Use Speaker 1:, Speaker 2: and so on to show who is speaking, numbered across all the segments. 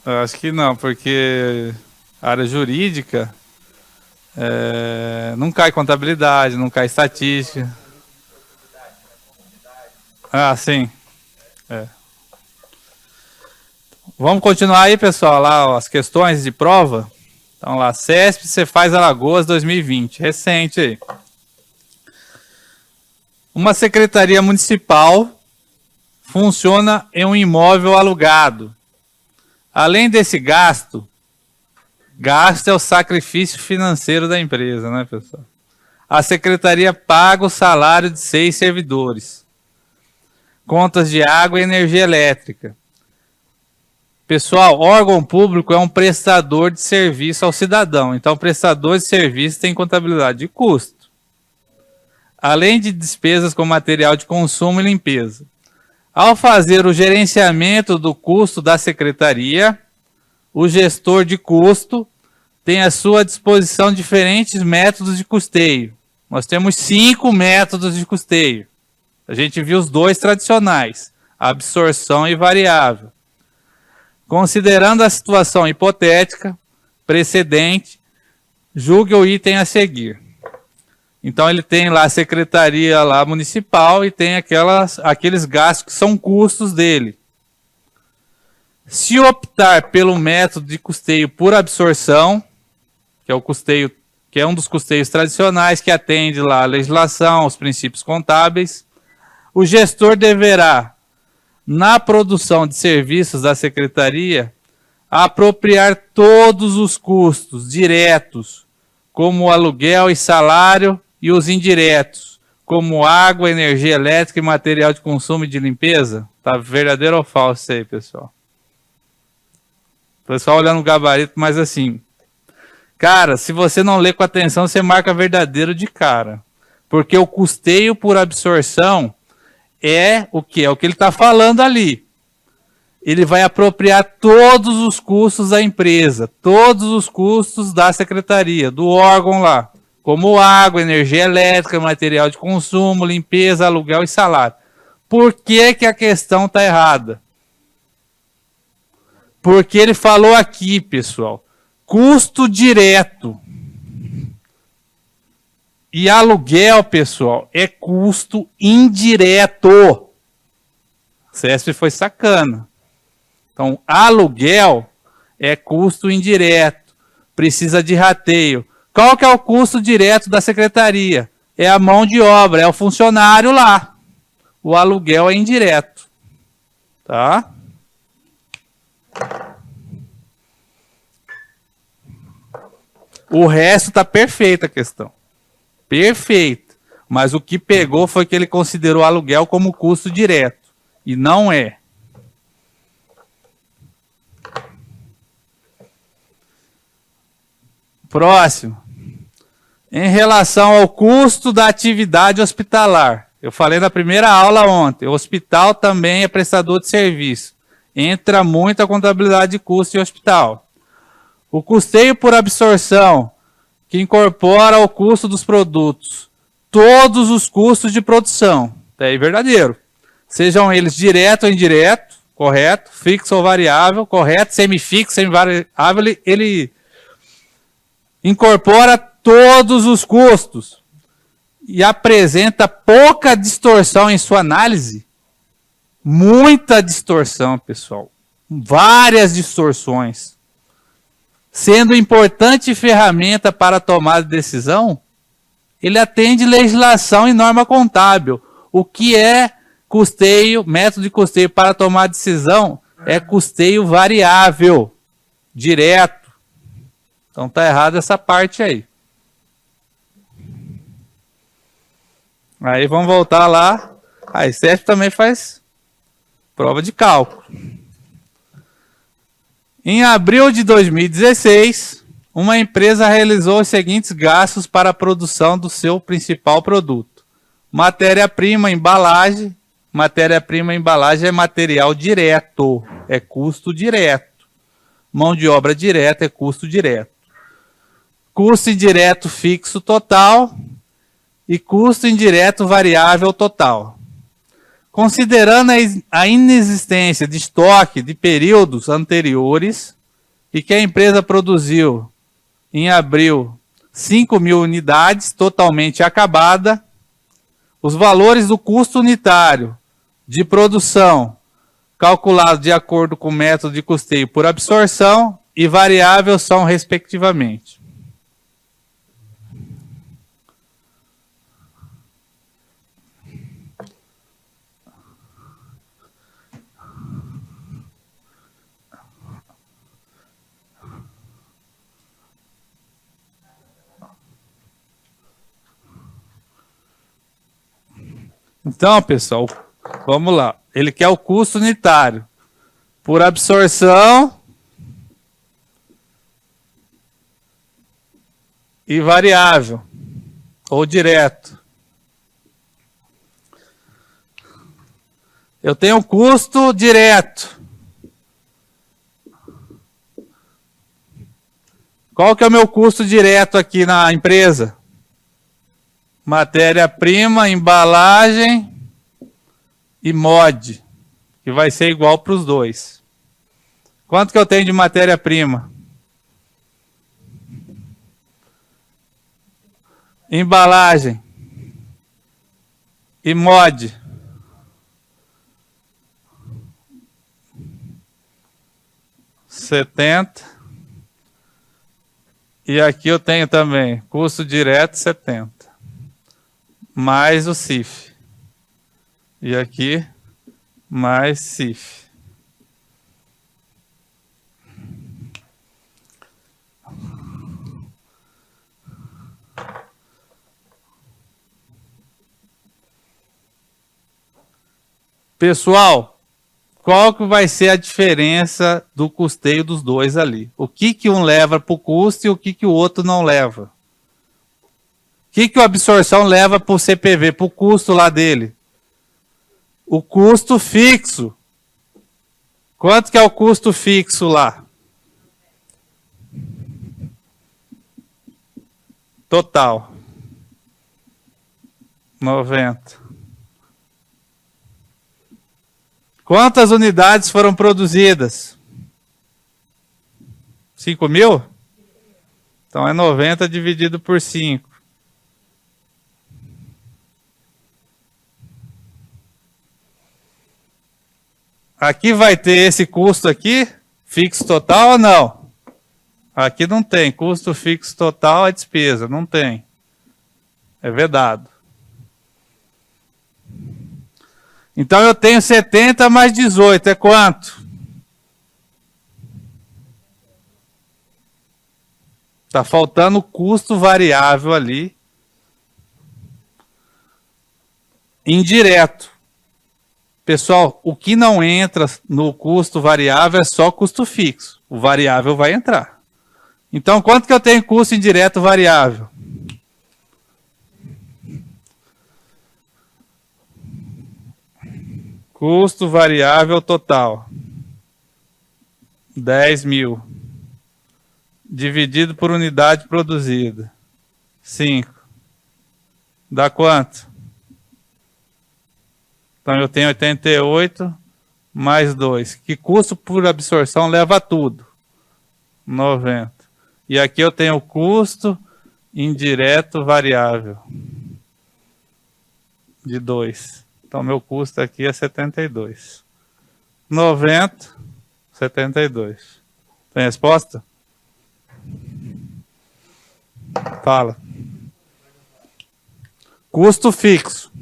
Speaker 1: Eu acho que não, porque a área jurídica não cai contabilidade, não cai estatística. Ah, sim. É. Vamos continuar aí, pessoal, lá ó, as questões de prova. Então lá, CESP, Cefaz Alagoas 2020, recente aí. Uma secretaria municipal funciona em um imóvel alugado. Além desse gasto é o sacrifício financeiro da empresa, né, pessoal? A secretaria paga o salário de 6 servidores, contas de água e energia elétrica. Pessoal, órgão público é um prestador de serviço ao cidadão. Então, prestador de serviço tem contabilidade de custo, além de despesas com material de consumo e limpeza. Ao fazer o gerenciamento do custo da secretaria, o gestor de custo tem à sua disposição diferentes métodos de custeio. Nós temos 5 métodos de custeio. A gente viu os 2 tradicionais, absorção e variável. Considerando a situação hipotética, precedente, julgue o item a seguir. Então ele tem lá a secretaria lá municipal e tem aqueles gastos que são custos dele. Se optar pelo método de custeio por absorção, que é o custeio, que é um dos custeios tradicionais que atende lá a legislação, os princípios contábeis, o gestor deverá, na produção de serviços da secretaria, apropriar todos os custos diretos, como aluguel e salário, e os indiretos, como água, energia elétrica e material de consumo e de limpeza. Tá verdadeiro ou falso isso aí, pessoal? O pessoal olhando o gabarito, mas assim, cara, se você não lê com atenção, você marca verdadeiro de cara. Porque o custeio por absorção é o que? É o que ele está falando ali. Ele vai apropriar todos os custos da empresa, todos os custos da secretaria, do órgão lá, como água, energia elétrica, material de consumo, limpeza, aluguel e salário. Por que que a questão está errada? Porque ele falou aqui, pessoal, custo direto. E aluguel, pessoal, é custo indireto. CESP foi sacana. Então, aluguel é custo indireto. Precisa de rateio. Qual que é o custo direto da secretaria? É a mão de obra, é o funcionário lá. O aluguel é indireto. Tá? O resto tá perfeita a questão. Perfeito. Mas o que pegou foi que ele considerou aluguel como custo direto. E não é. Próximo. Em relação ao custo da atividade hospitalar. Eu falei na primeira aula ontem. O hospital também é prestador de serviço. Entra muito a contabilidade de custo em hospital. O custeio por absorção, que incorpora o custo dos produtos, todos os custos de produção, é verdadeiro, sejam eles direto ou indireto, correto, fixo ou variável, correto, semifixo, semivariável, ele incorpora todos os custos e apresenta pouca distorção em sua análise, muita distorção, pessoal, várias distorções. Sendo importante ferramenta para a tomada de decisão, ele atende legislação e norma contábil. O que é custeio, método de custeio para tomar decisão é custeio variável, direto. Então tá errado essa parte aí. Aí vamos voltar lá. A CESP também faz prova de cálculo. Em abril de 2016, uma empresa realizou os seguintes gastos para a produção do seu principal produto. Matéria-prima, embalagem. Matéria-prima, embalagem é material direto, é custo direto. Mão de obra direta é custo direto. Custo indireto fixo total e custo indireto variável total. Considerando a inexistência de estoque de períodos anteriores e que a empresa produziu em abril 5.000 unidades totalmente acabada, os valores do custo unitário de produção calculado de acordo com o método de custeio por absorção e variável são respectivamente. Então, pessoal, vamos lá. Ele quer o custo unitário por absorção e variável, ou direto. Eu tenho custo direto. Qual que é o meu custo direto aqui na empresa? Matéria-prima, embalagem e mod, que vai ser igual para os dois. Quanto que eu tenho de matéria-prima? Embalagem e mod. R$70. E aqui eu tenho também custo direto 70. Mais o CIF. E aqui, mais CIF. Pessoal, qual que vai ser a diferença do custeio dos dois ali? O que que um leva para o custo e o que que o outro não leva? O que que a absorção leva para o CPV, para o custo lá dele? O custo fixo. Quanto que é o custo fixo lá? Total. 90. Quantas unidades foram produzidas? 5.000? Então é 90 dividido por 5. Aqui vai ter esse custo aqui, fixo total ou não? Aqui não tem, custo fixo total é despesa, não tem. É vedado. Então eu tenho 70 mais 18, é quanto? Está faltando custo variável ali. Indireto. Pessoal, o que não entra no custo variável é só custo fixo. O variável vai entrar. Então, quanto que eu tenho custo indireto variável? Custo variável total. 10.000. Dividido por unidade produzida. 5. Dá quanto? Então eu tenho 88 mais 2. Que custo por absorção leva tudo? 90. E aqui eu tenho o custo indireto variável. De 2. Então meu custo aqui é 72. 90, 72. Tem resposta? Fala. Custo fixo.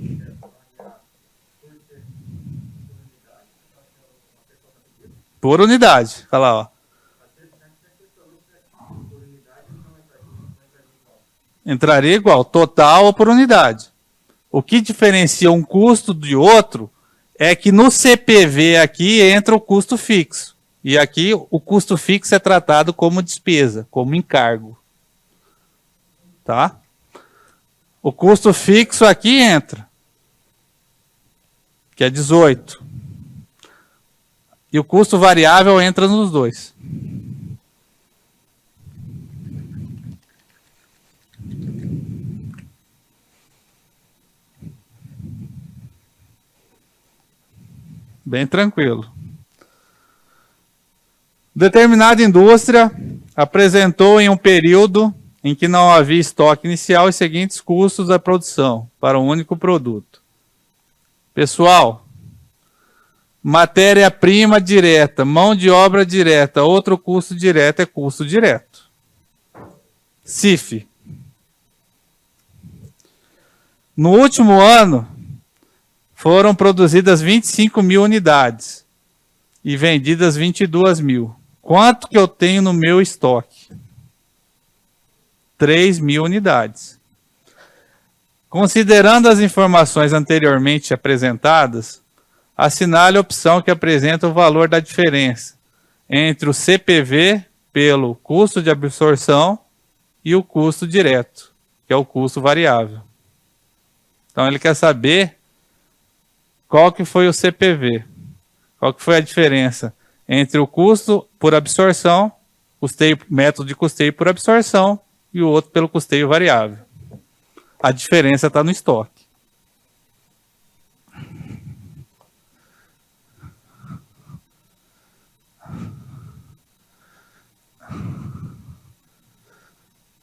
Speaker 1: Por unidade. Olha lá, ó. Entraria igual, total ou por unidade. O que diferencia um custo de outro é que no CPV aqui entra o custo fixo. E aqui o custo fixo é tratado como despesa, como encargo. Tá? O custo fixo aqui entra, que é 18. E o custo variável entra nos dois. Bem tranquilo. Determinada indústria apresentou em um período em que não havia estoque inicial os seguintes custos da produção para um único produto. Pessoal, matéria-prima direta, mão de obra direta, outro custo direto é custo direto. CIF. No último ano, foram produzidas 25 mil unidades e vendidas 22 mil. Quanto que eu tenho no meu estoque? 3 mil unidades. Considerando as informações anteriormente apresentadas, assinale a opção que apresenta o valor da diferença entre o CPV pelo custo de absorção e o custo direto, que é o custo variável. Então ele quer saber qual que foi o CPV, qual que foi a diferença entre o custo por absorção, método de custeio por absorção, e o outro pelo custeio variável. A diferença está no estoque.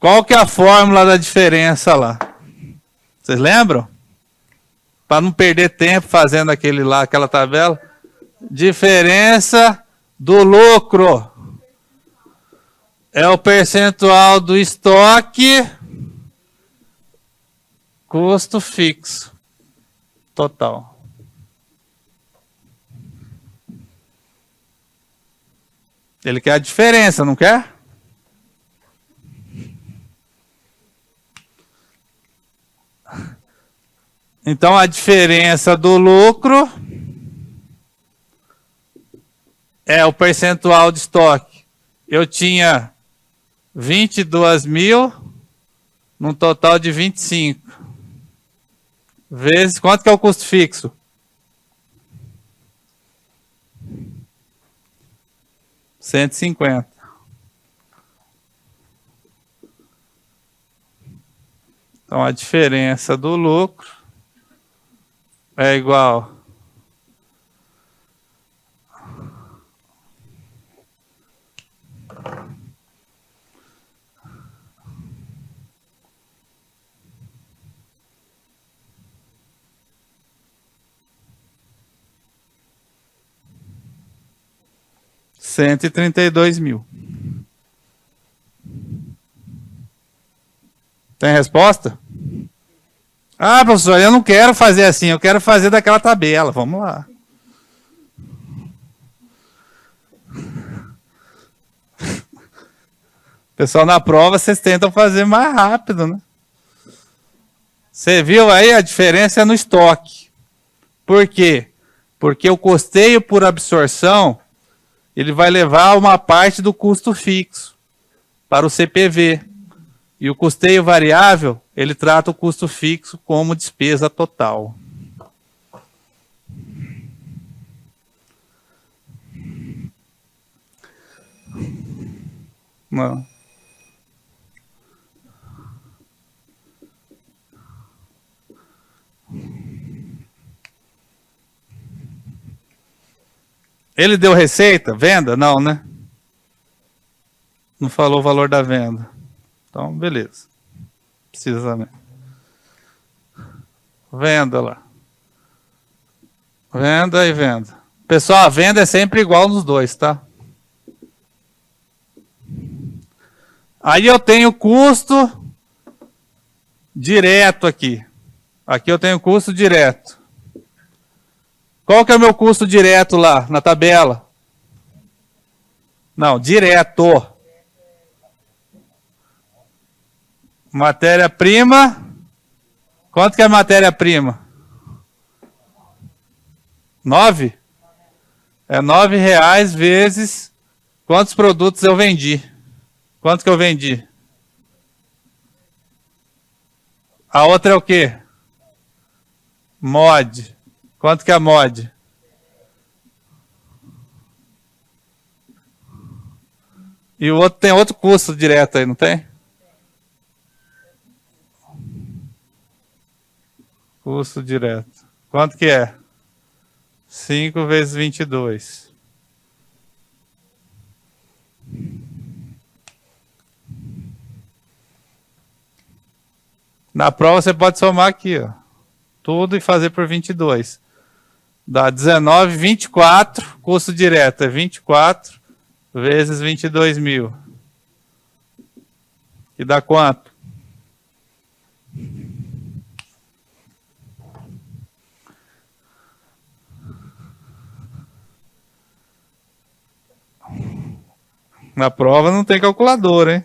Speaker 1: Qual que é a fórmula da diferença lá? Vocês lembram? Para não perder tempo fazendo aquela tabela. Diferença do lucro é o percentual do estoque, custo fixo, total. Ele quer a diferença, não quer? Então, a diferença do lucro é o percentual de estoque. Eu tinha 22 mil, num total de 25. Vezes, quanto que é o custo fixo? 150. Então, a diferença do lucro é igual R$132 mil. Tem resposta? Ah, professor, eu não quero fazer assim, eu quero fazer daquela tabela. Vamos lá. Pessoal, na prova vocês tentam fazer mais rápido, né? Você viu aí a diferença no estoque. Por quê? Porque o custeio por absorção, ele vai levar uma parte do custo fixo para o CPV. E o custeio variável, ele trata o custo fixo como despesa total. Não. Ele deu receita? Venda? Não, né? Não falou o valor da venda. Então, beleza. Precisa também. Venda lá. Venda e venda. Pessoal, a venda é sempre igual nos dois, tá? Aí eu tenho custo direto aqui. Aqui eu tenho custo direto. Qual que é o meu custo direto lá na tabela? Não, direto. Matéria-prima. Quanto que é matéria-prima? 9? É R$9 vezes quantos produtos eu vendi. Quanto que eu vendi? A outra é o quê? Mod. Quanto que é a mod? E o outro tem outro custo direto aí, não tem? Custo direto. Quanto que é? 5 vezes 22. Na prova você pode somar aqui, ó, tudo e fazer por 22. Dá 19, 24, custo direto é 24 vezes 22 mil. Que dá quanto? Na prova não tem calculadora, hein?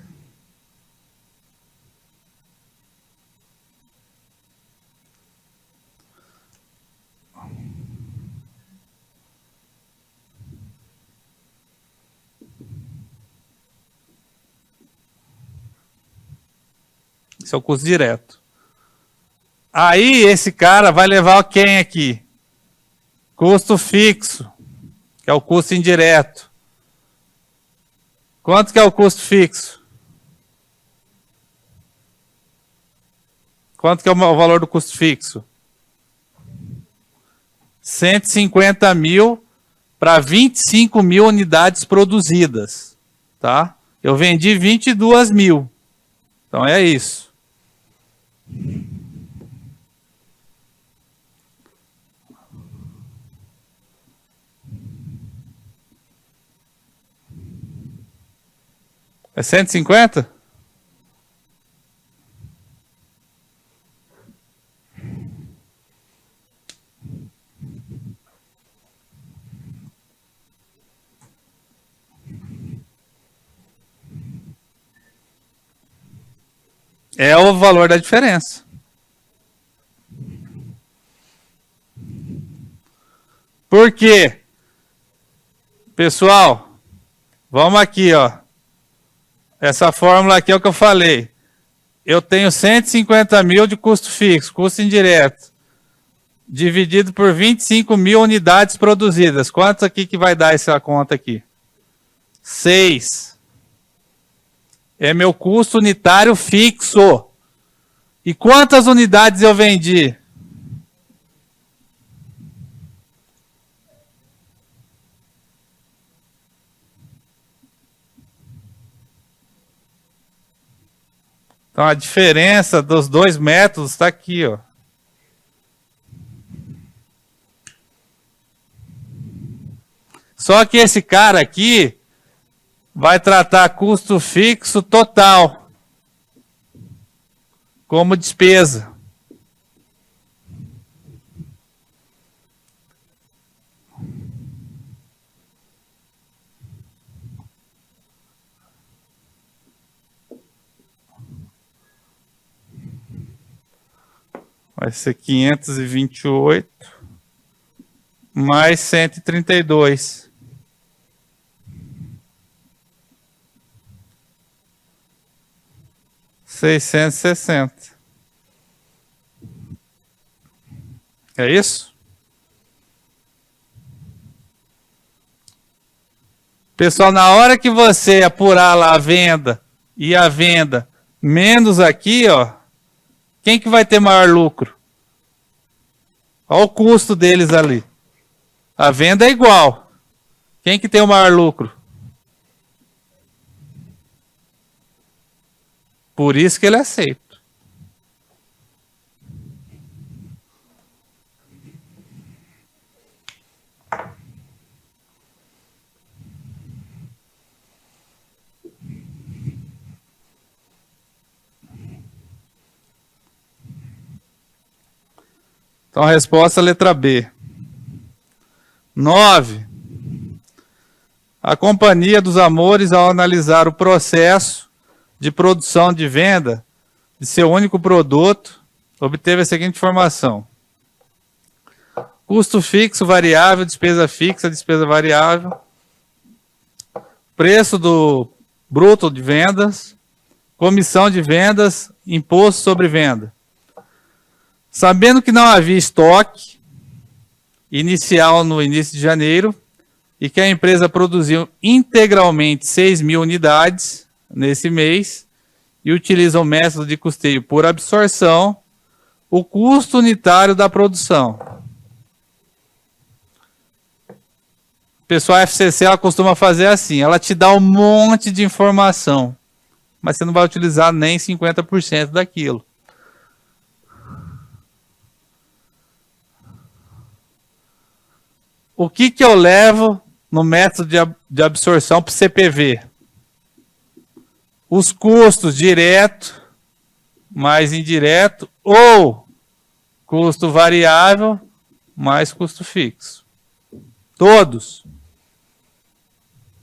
Speaker 1: Esse é o custo direto. Aí esse cara vai levar quem aqui? Custo fixo, que é o custo indireto. Quanto que é o custo fixo? Quanto que é o valor do custo fixo? 150 mil para 25 mil unidades produzidas. Tá? Eu vendi 22 mil. Então é isso. É 150? É o valor da diferença. Por quê? Pessoal, vamos aqui, ó. Essa fórmula aqui é o que eu falei. Eu tenho 150 mil de custo fixo, custo indireto, dividido por 25 mil unidades produzidas. Quantos aqui que vai dar essa conta aqui? 6. É meu custo unitário fixo. E quantas unidades eu vendi? Então a diferença dos dois métodos está aqui, ó. Só que esse cara aqui vai tratar custo fixo total como despesa. Vai ser 528 mais 132. R$660. É isso? Pessoal, na hora que você apurar lá a venda e a venda menos aqui, ó, quem que vai ter maior lucro? Olha o custo deles ali. A venda é igual. Quem que tem o maior lucro? Por isso que ele é aceito. Então a resposta é a letra B. 9. A Companhia dos Amores, ao analisar o processo de produção de venda de seu único produto, obteve a seguinte informação: custo fixo, variável, despesa fixa, despesa variável, preço do bruto de vendas, comissão de vendas, imposto sobre venda. Sabendo que não havia estoque inicial no início de janeiro e que a empresa produziu integralmente 6 mil unidades nesse mês e utiliza o método de custeio por absorção, o custo unitário da produção pessoal FCC ela costuma fazer assim, ela te dá um monte de informação, mas você não vai utilizar nem 50% daquilo. O que eu levo no método de absorção para o CPV? Os custos direto mais indireto ou custo variável mais custo fixo. Todos.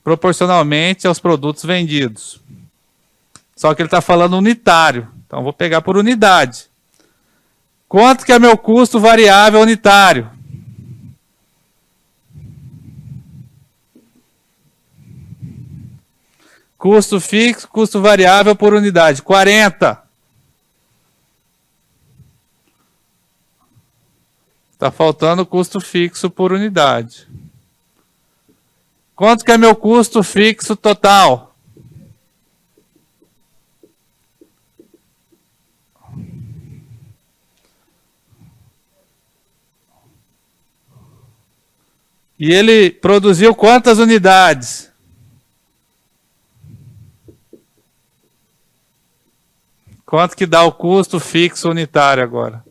Speaker 1: Proporcionalmente aos produtos vendidos. Só que ele está falando unitário. Então, vou pegar por unidade. Quanto que é meu custo variável unitário? Custo fixo, custo variável por unidade. 40. Está faltando custo fixo por unidade. Quanto que é meu custo fixo total? E ele produziu quantas unidades? Quanto que dá o custo fixo unitário agora?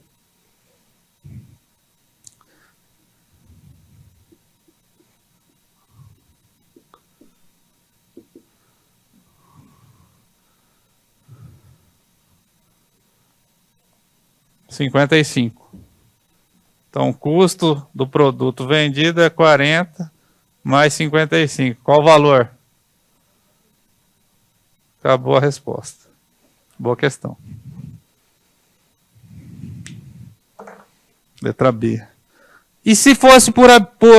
Speaker 1: R$55. Então, o custo do produto vendido é 40 mais 55. Qual o valor? Acabou a resposta. Boa questão. Letra B. E se fosse por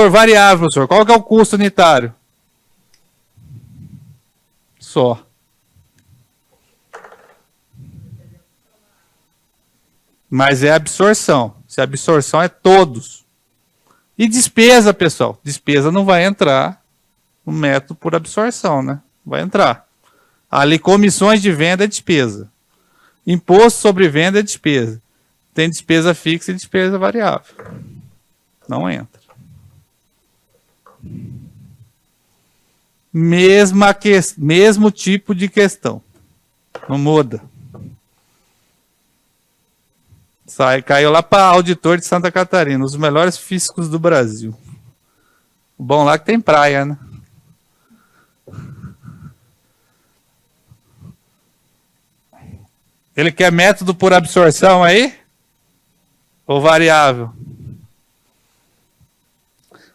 Speaker 1: variável, professor, qual que é o custo unitário? Só. Mas é absorção. Se a absorção é todos. E despesa, pessoal? Despesa não vai entrar no método por absorção, né? Vai entrar. Ali, comissões de venda é despesa. Imposto sobre venda é despesa. Tem despesa fixa e despesa variável. Não entra. Mesmo tipo de questão. Não muda. Caiu lá para auditor de Santa Catarina, os melhores físicos do Brasil. O bom lá que tem praia, né? Ele quer método por absorção aí? Ou variável?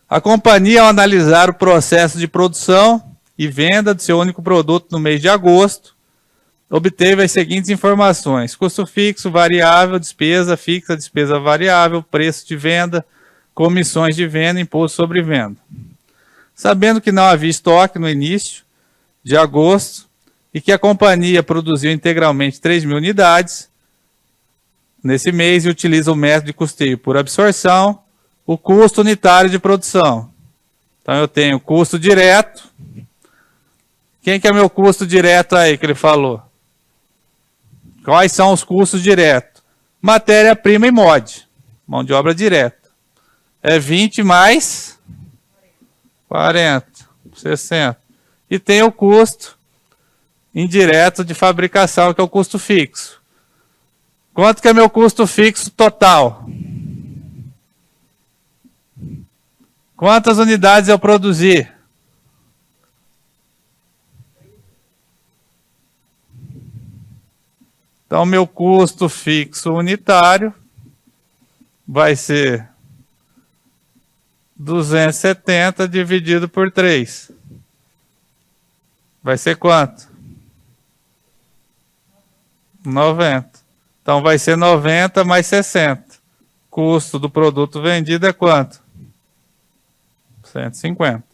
Speaker 1: A companhia, ao analisar o processo de produção e venda do seu único produto no mês de agosto, obteve as seguintes informações: custo fixo, variável, despesa fixa, despesa variável, preço de venda, comissões de venda, imposto sobre venda. Sabendo que não havia estoque no início de agosto e que a companhia produziu integralmente 3.000 unidades nesse mês e utiliza o método de custeio por absorção, o custo unitário de produção. Então eu tenho custo direto. Quem que é meu custo direto aí que ele falou? Quais são os custos diretos? Matéria-prima e mod. Mão de obra direta. É 20 mais 40, 60. E tem o custo indireto de fabricação, que é o custo fixo. Quanto que é meu custo fixo total? Quantas unidades eu produzi? Então, meu custo fixo unitário vai ser 270 dividido por 3. Vai ser quanto? 90. Então, vai ser 90 mais 60. Custo do produto vendido é quanto? 150.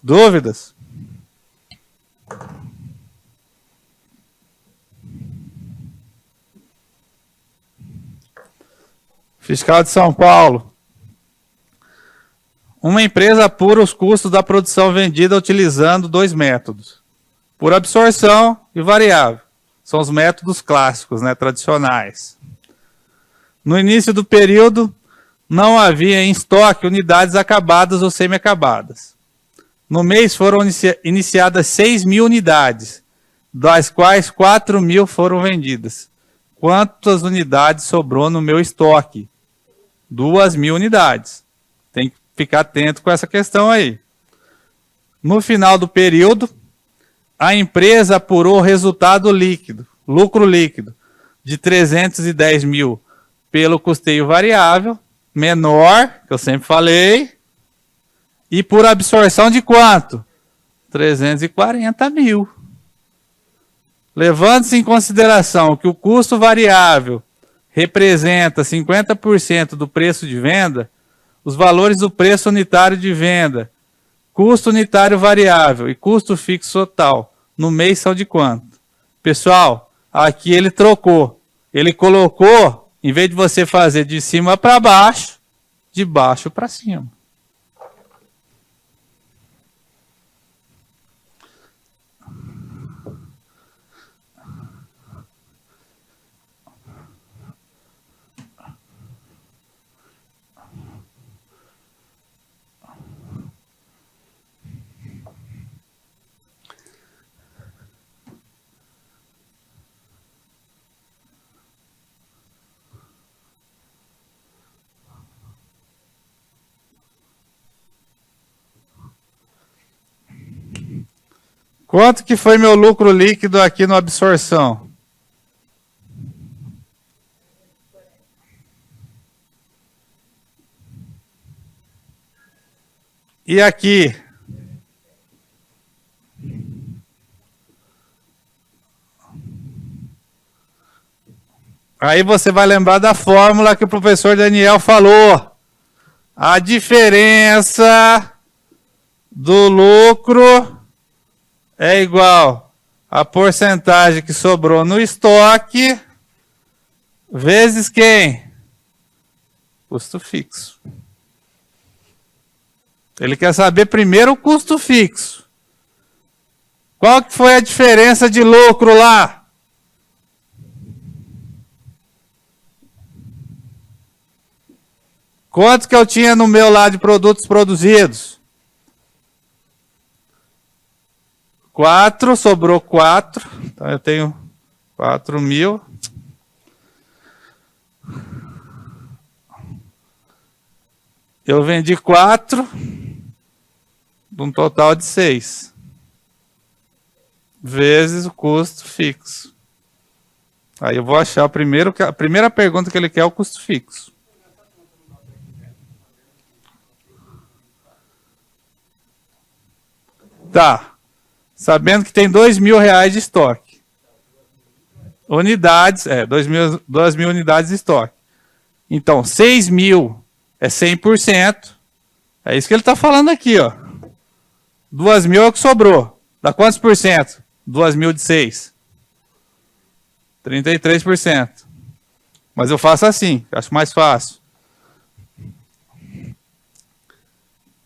Speaker 1: Dúvidas? Fiscal de São Paulo. Uma empresa apura os custos da produção vendida utilizando dois métodos: por absorção e variável. São os métodos clássicos, né, tradicionais. No início do período, não havia em estoque unidades acabadas ou semi-acabadas. No mês foram iniciadas 6.000 unidades, das quais 4.000 foram vendidas. Quantas unidades sobrou no meu estoque? 2.000 unidades. Tem que ficar atento com essa questão aí. No final do período, a empresa apurou o resultado líquido, lucro líquido, de 310 mil pelo custeio variável, menor, que eu sempre falei, e por absorção de quanto? 340 mil. Levando-se em consideração que o custo variável representa 50% do preço de venda, os valores do preço unitário de venda, custo unitário variável e custo fixo total no mês são de quanto? Pessoal, aqui ele trocou. Ele colocou, em vez de você fazer de cima para baixo, de baixo para cima. Quanto que foi meu lucro líquido aqui no absorção? E aqui? Aí você vai lembrar da fórmula que o professor Daniel falou. A diferença do lucro é igual a porcentagem que sobrou no estoque vezes quem? Custo fixo. Ele quer saber primeiro o custo fixo. Qual que foi a diferença de lucro lá? Quanto que eu tinha no meu lá de produtos produzidos? 4, sobrou 4. Então eu tenho 4.000. Eu vendi 4, de um total de 6. Vezes o custo fixo. Aí eu vou achar a primeira pergunta que ele quer é o custo fixo. Tá. Sabendo que tem 2.000 reais de estoque. Unidades, 2.000 unidades de estoque. Então, 6.000 é 100%. É isso que ele está falando aqui, ó. 2.000 é o que sobrou. Dá quantos por cento? 2.000 de 6. 33%. Mas eu faço assim, acho mais fácil.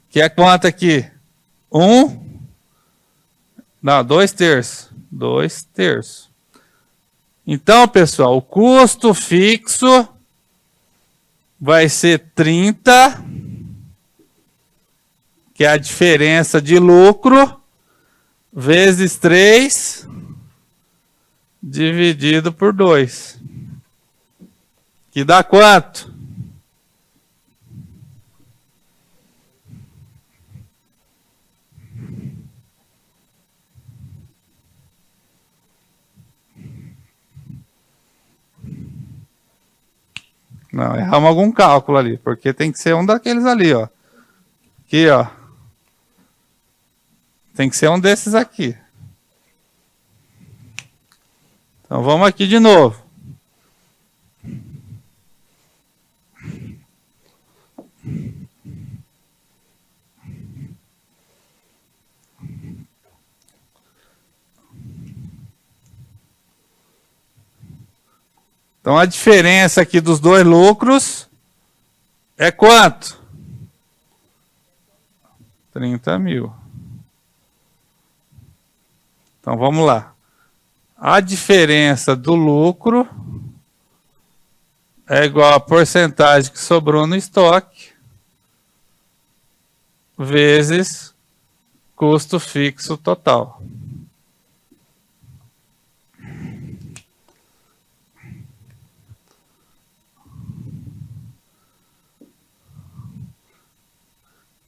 Speaker 1: Que é quanto aqui? 2 terços. 2 terços. Então, pessoal, o custo fixo vai ser 30, que é a diferença de lucro, vezes 3, dividido por 2. Que dá quanto? Não, erramos algum cálculo ali, porque tem que ser um daqueles ali, ó. Aqui, ó. Tem que ser um desses aqui. Então vamos aqui de novo. Então a diferença aqui dos dois lucros é quanto? 30.000. Então vamos lá. a diferença do lucro é igual a porcentagem que sobrou no estoque vezes custo fixo total.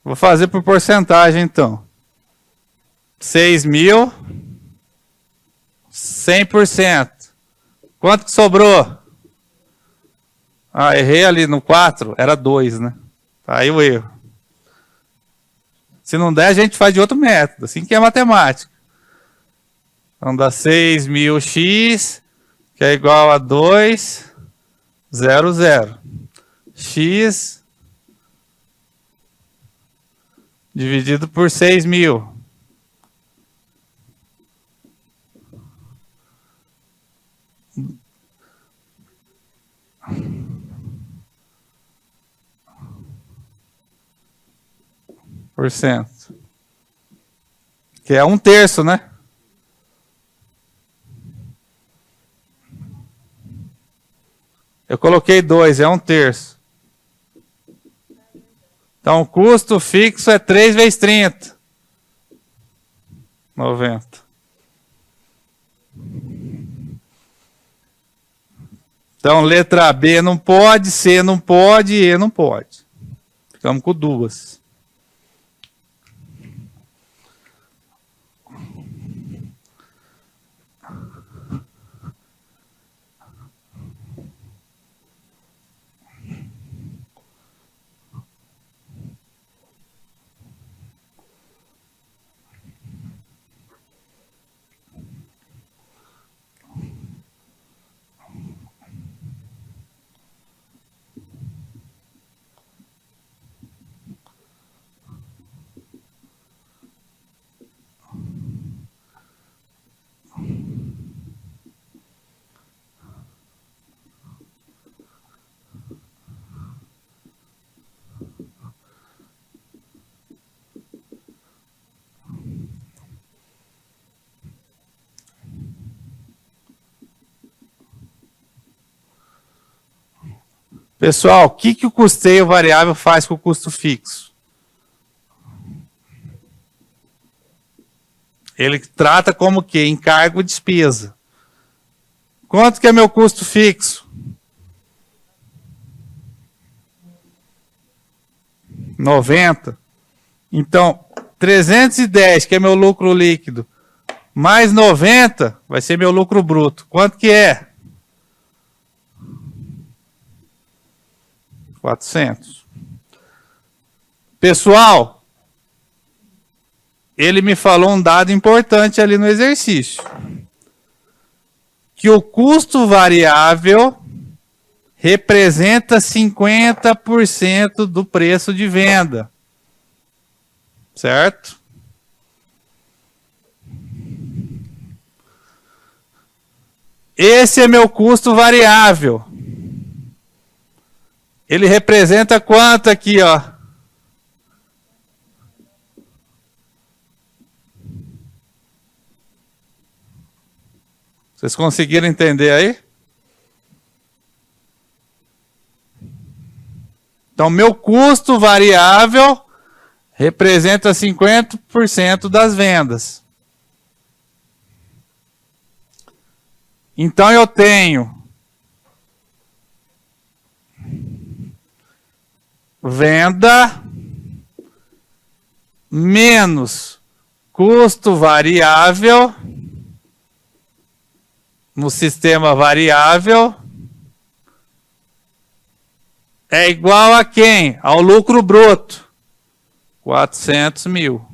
Speaker 1: Vou fazer por porcentagem, então. 6.000, 100%. Quanto que sobrou? Ah, errei ali no 4, era 2, né? Tá aí o erro. Se não der, a gente faz de outro método, assim que é matemática. Então dá 6.000x, que é igual a 2, 0, 0. X dividido por 6.000. Por cento. Que é 1/3, né? Eu coloquei 2, é 1/3. Então o custo fixo é 3 vezes 30. 90. Então letra B não pode, C não pode, E não pode. Ficamos com 2. Pessoal, o que o custeio variável faz com o custo fixo? Ele trata como que? Encargo e despesa. Quanto que é meu custo fixo? 90. Então, 310, que é meu lucro líquido, mais 90 vai ser meu lucro bruto. Quanto que é? 400. Pessoal, ele me falou um dado importante ali no exercício. Que o custo variável representa 50% do preço de venda. Certo? Esse é meu custo variável. Ele representa quanto aqui, ó? Vocês conseguiram entender aí? Então, meu custo variável representa 50% das vendas. Então, eu tenho venda menos custo variável no sistema variável é igual a quem? Ao lucro bruto. 400 mil.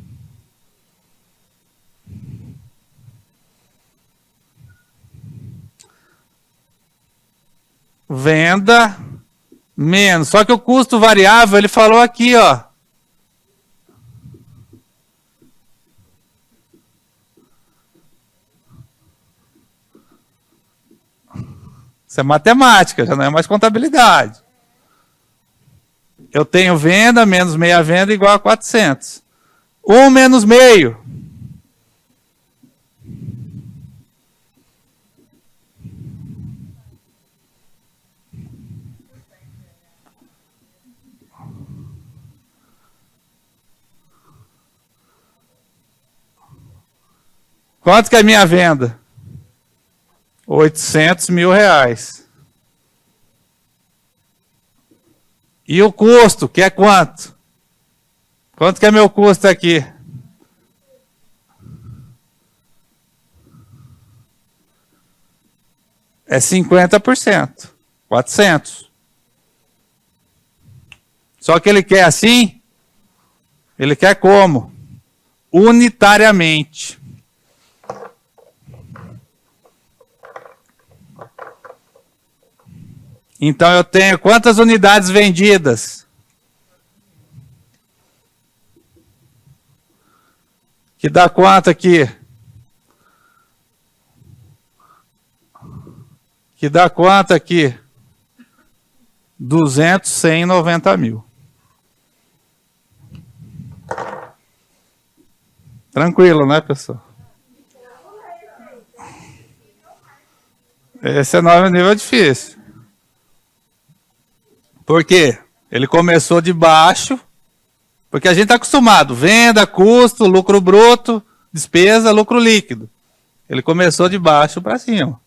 Speaker 1: Venda menos. Só que o custo variável, ele falou aqui, ó. Isso é matemática, já não é mais contabilidade. Eu tenho venda menos meia venda igual a 400. 1 menos meio. Quanto que é a minha venda? R$800 mil. E o custo, que é quanto? Quanto que é meu custo aqui? É 50%. 400. Só que ele quer assim? Ele quer como? Unitariamente. Então eu tenho quantas unidades vendidas? Que dá quanto aqui? Que dá quanto aqui? 190 mil. Tranquilo, né, pessoal? Esse é o nível difícil. Por quê? Ele começou de baixo, porque a gente está acostumado. Venda, custo, lucro bruto, despesa, lucro líquido. Ele começou de baixo para cima.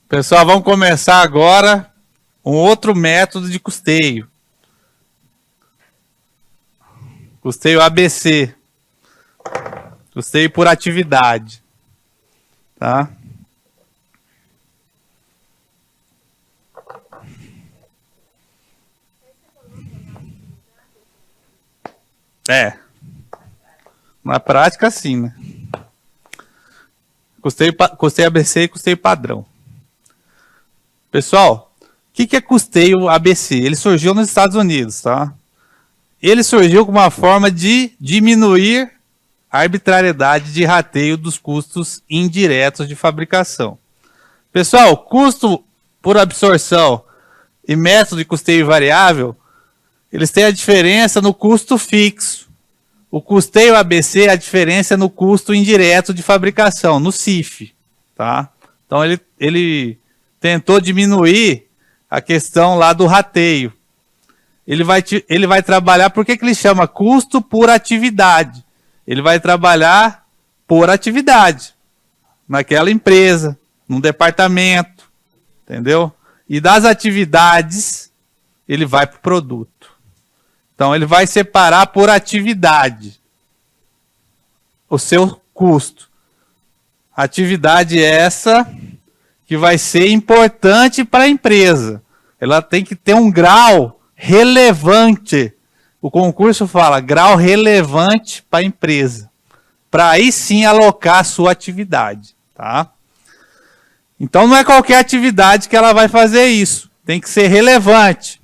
Speaker 1: Pessoal, vamos começar agora um outro método de custeio. Custeio ABC. Custeio por atividade. Tá? É. Na prática, sim, né? Custeio ABC e custeio padrão. Pessoal, o que é custeio ABC? Ele surgiu nos Estados Unidos, tá? Ele surgiu como uma forma de diminuir a arbitrariedade de rateio dos custos indiretos de fabricação. Pessoal, custo por absorção e método de custeio variável, eles têm a diferença no custo fixo. O custeio ABC, a diferença é no custo indireto de fabricação, no CIF. Tá? Então, ele tentou diminuir a questão lá do rateio. Ele vai trabalhar, por que ele chama custo por atividade? Ele vai trabalhar por atividade, naquela empresa, num departamento, entendeu? E das atividades, ele vai para o produto. Então, ele vai separar por atividade o seu custo. Atividade essa que vai ser importante para a empresa. Ela tem que ter um grau relevante. O concurso fala grau relevante para a empresa. Para aí sim alocar a sua atividade. Tá? Então não é qualquer atividade que ela vai fazer isso. Tem que ser relevante.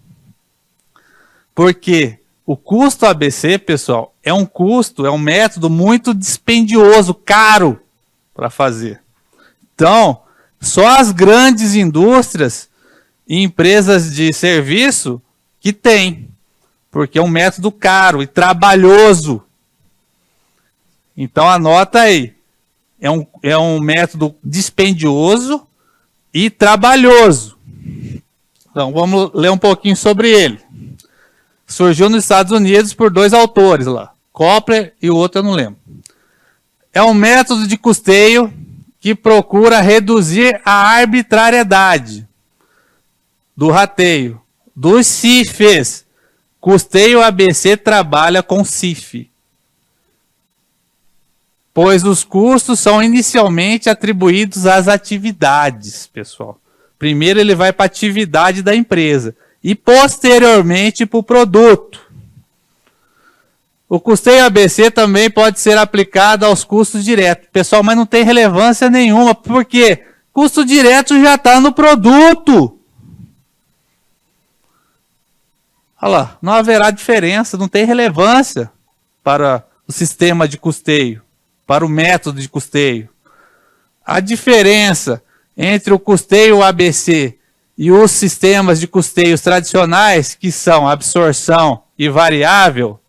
Speaker 1: Porque o custo ABC, pessoal, é um método muito dispendioso, caro para fazer. Então, só as grandes indústrias e empresas de serviço que tem, porque é um método caro e trabalhoso. Então, anota aí. É um método dispendioso e trabalhoso. Então, vamos ler um pouquinho sobre ele. Surgiu nos Estados Unidos por 2 autores lá, Kopler e o outro eu não lembro. É um método de custeio que procura reduzir a arbitrariedade do rateio, dos CIFs. Custeio ABC trabalha com CIF, pois os custos são inicialmente atribuídos às atividades, pessoal. Primeiro ele vai para a atividade da empresa e posteriormente para o produto. O custeio ABC também pode ser aplicado aos custos diretos. Pessoal, mas não tem relevância nenhuma, porque custo direto já está no produto. Olha lá, não haverá diferença, não tem relevância para o sistema de custeio, para o método de custeio. A diferença entre o custeio ABC e os sistemas de custeios tradicionais, que são absorção e variável,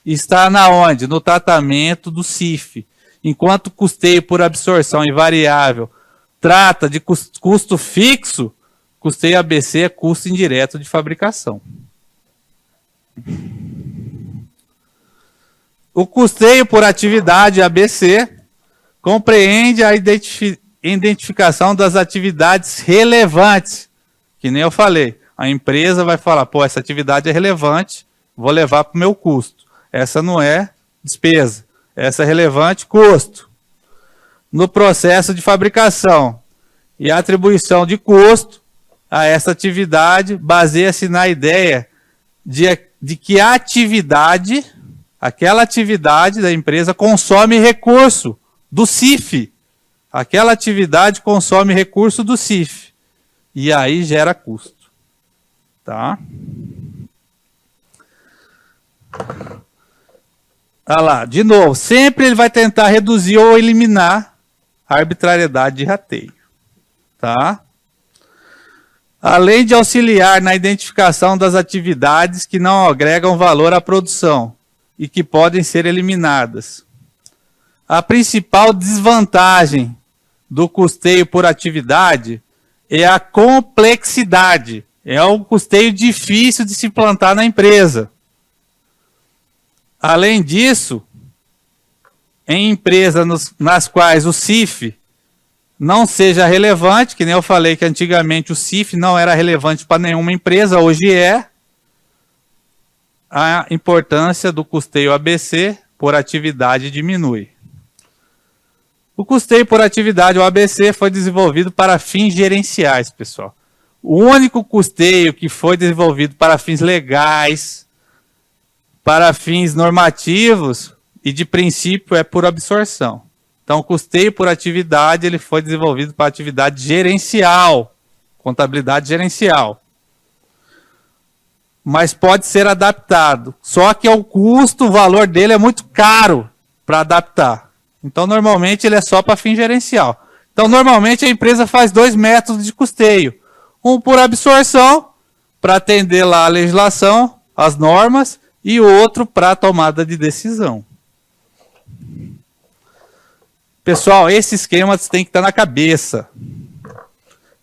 Speaker 1: está na onde? No tratamento do CIF. Enquanto o custeio por absorção e variável trata de custo fixo, custeio ABC é custo indireto de fabricação. O custeio por atividade ABC compreende a identificação das atividades relevantes, que nem eu falei. A empresa vai falar, pô, essa atividade é relevante, vou levar para o meu custo. Essa não é despesa, essa é relevante, custo. No processo de fabricação e atribuição de custo a essa atividade, baseia-se na ideia de que a atividade, aquela atividade da empresa consome recurso do CIF. Aquela atividade consome recurso do CIF. E aí gera custo. Tá? Olha lá, de novo, sempre ele vai tentar reduzir ou eliminar a arbitrariedade de rateio. Tá? Além de auxiliar na identificação das atividades que não agregam valor à produção e que podem ser eliminadas. A principal desvantagem do custeio por atividade é a complexidade. É um custeio difícil de se implantar na empresa. Além disso, em empresas nas quais o CIF não seja relevante, que nem eu falei que antigamente o CIF não era relevante para nenhuma empresa, hoje é, a importância do custeio ABC por atividade diminui. O custeio por atividade, o ABC, foi desenvolvido para fins gerenciais, pessoal. O único custeio que foi desenvolvido para fins legais, para fins normativos e de princípio é por absorção. Então, o custeio por atividade ele foi desenvolvido para atividade gerencial, contabilidade gerencial. Mas pode ser adaptado. Só que o custo, o valor dele é muito caro para adaptar. Então, normalmente, ele é só para fim gerencial. Então, normalmente, a empresa faz 2 métodos de custeio. Um por absorção, para atender lá a legislação, as normas, e o outro para tomada de decisão. Pessoal, esse esquema tem que estar na cabeça.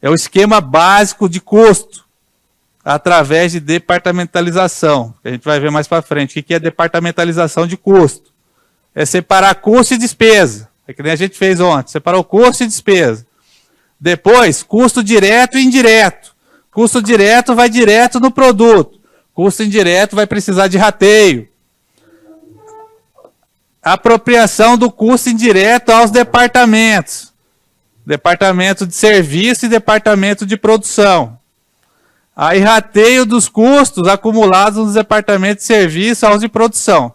Speaker 1: É o esquema básico de custo, através de departamentalização. A gente vai ver mais para frente. O que é departamentalização de custo? É separar custo e despesa. É que nem a gente fez ontem. Separar o custo e despesa. Depois, custo direto e indireto. Custo direto vai direto no produto. Custo indireto vai precisar de rateio. Apropriação do custo indireto aos departamentos. Departamento de serviço e departamento de produção. Aí rateio dos custos acumulados nos departamentos de serviço aos de produção.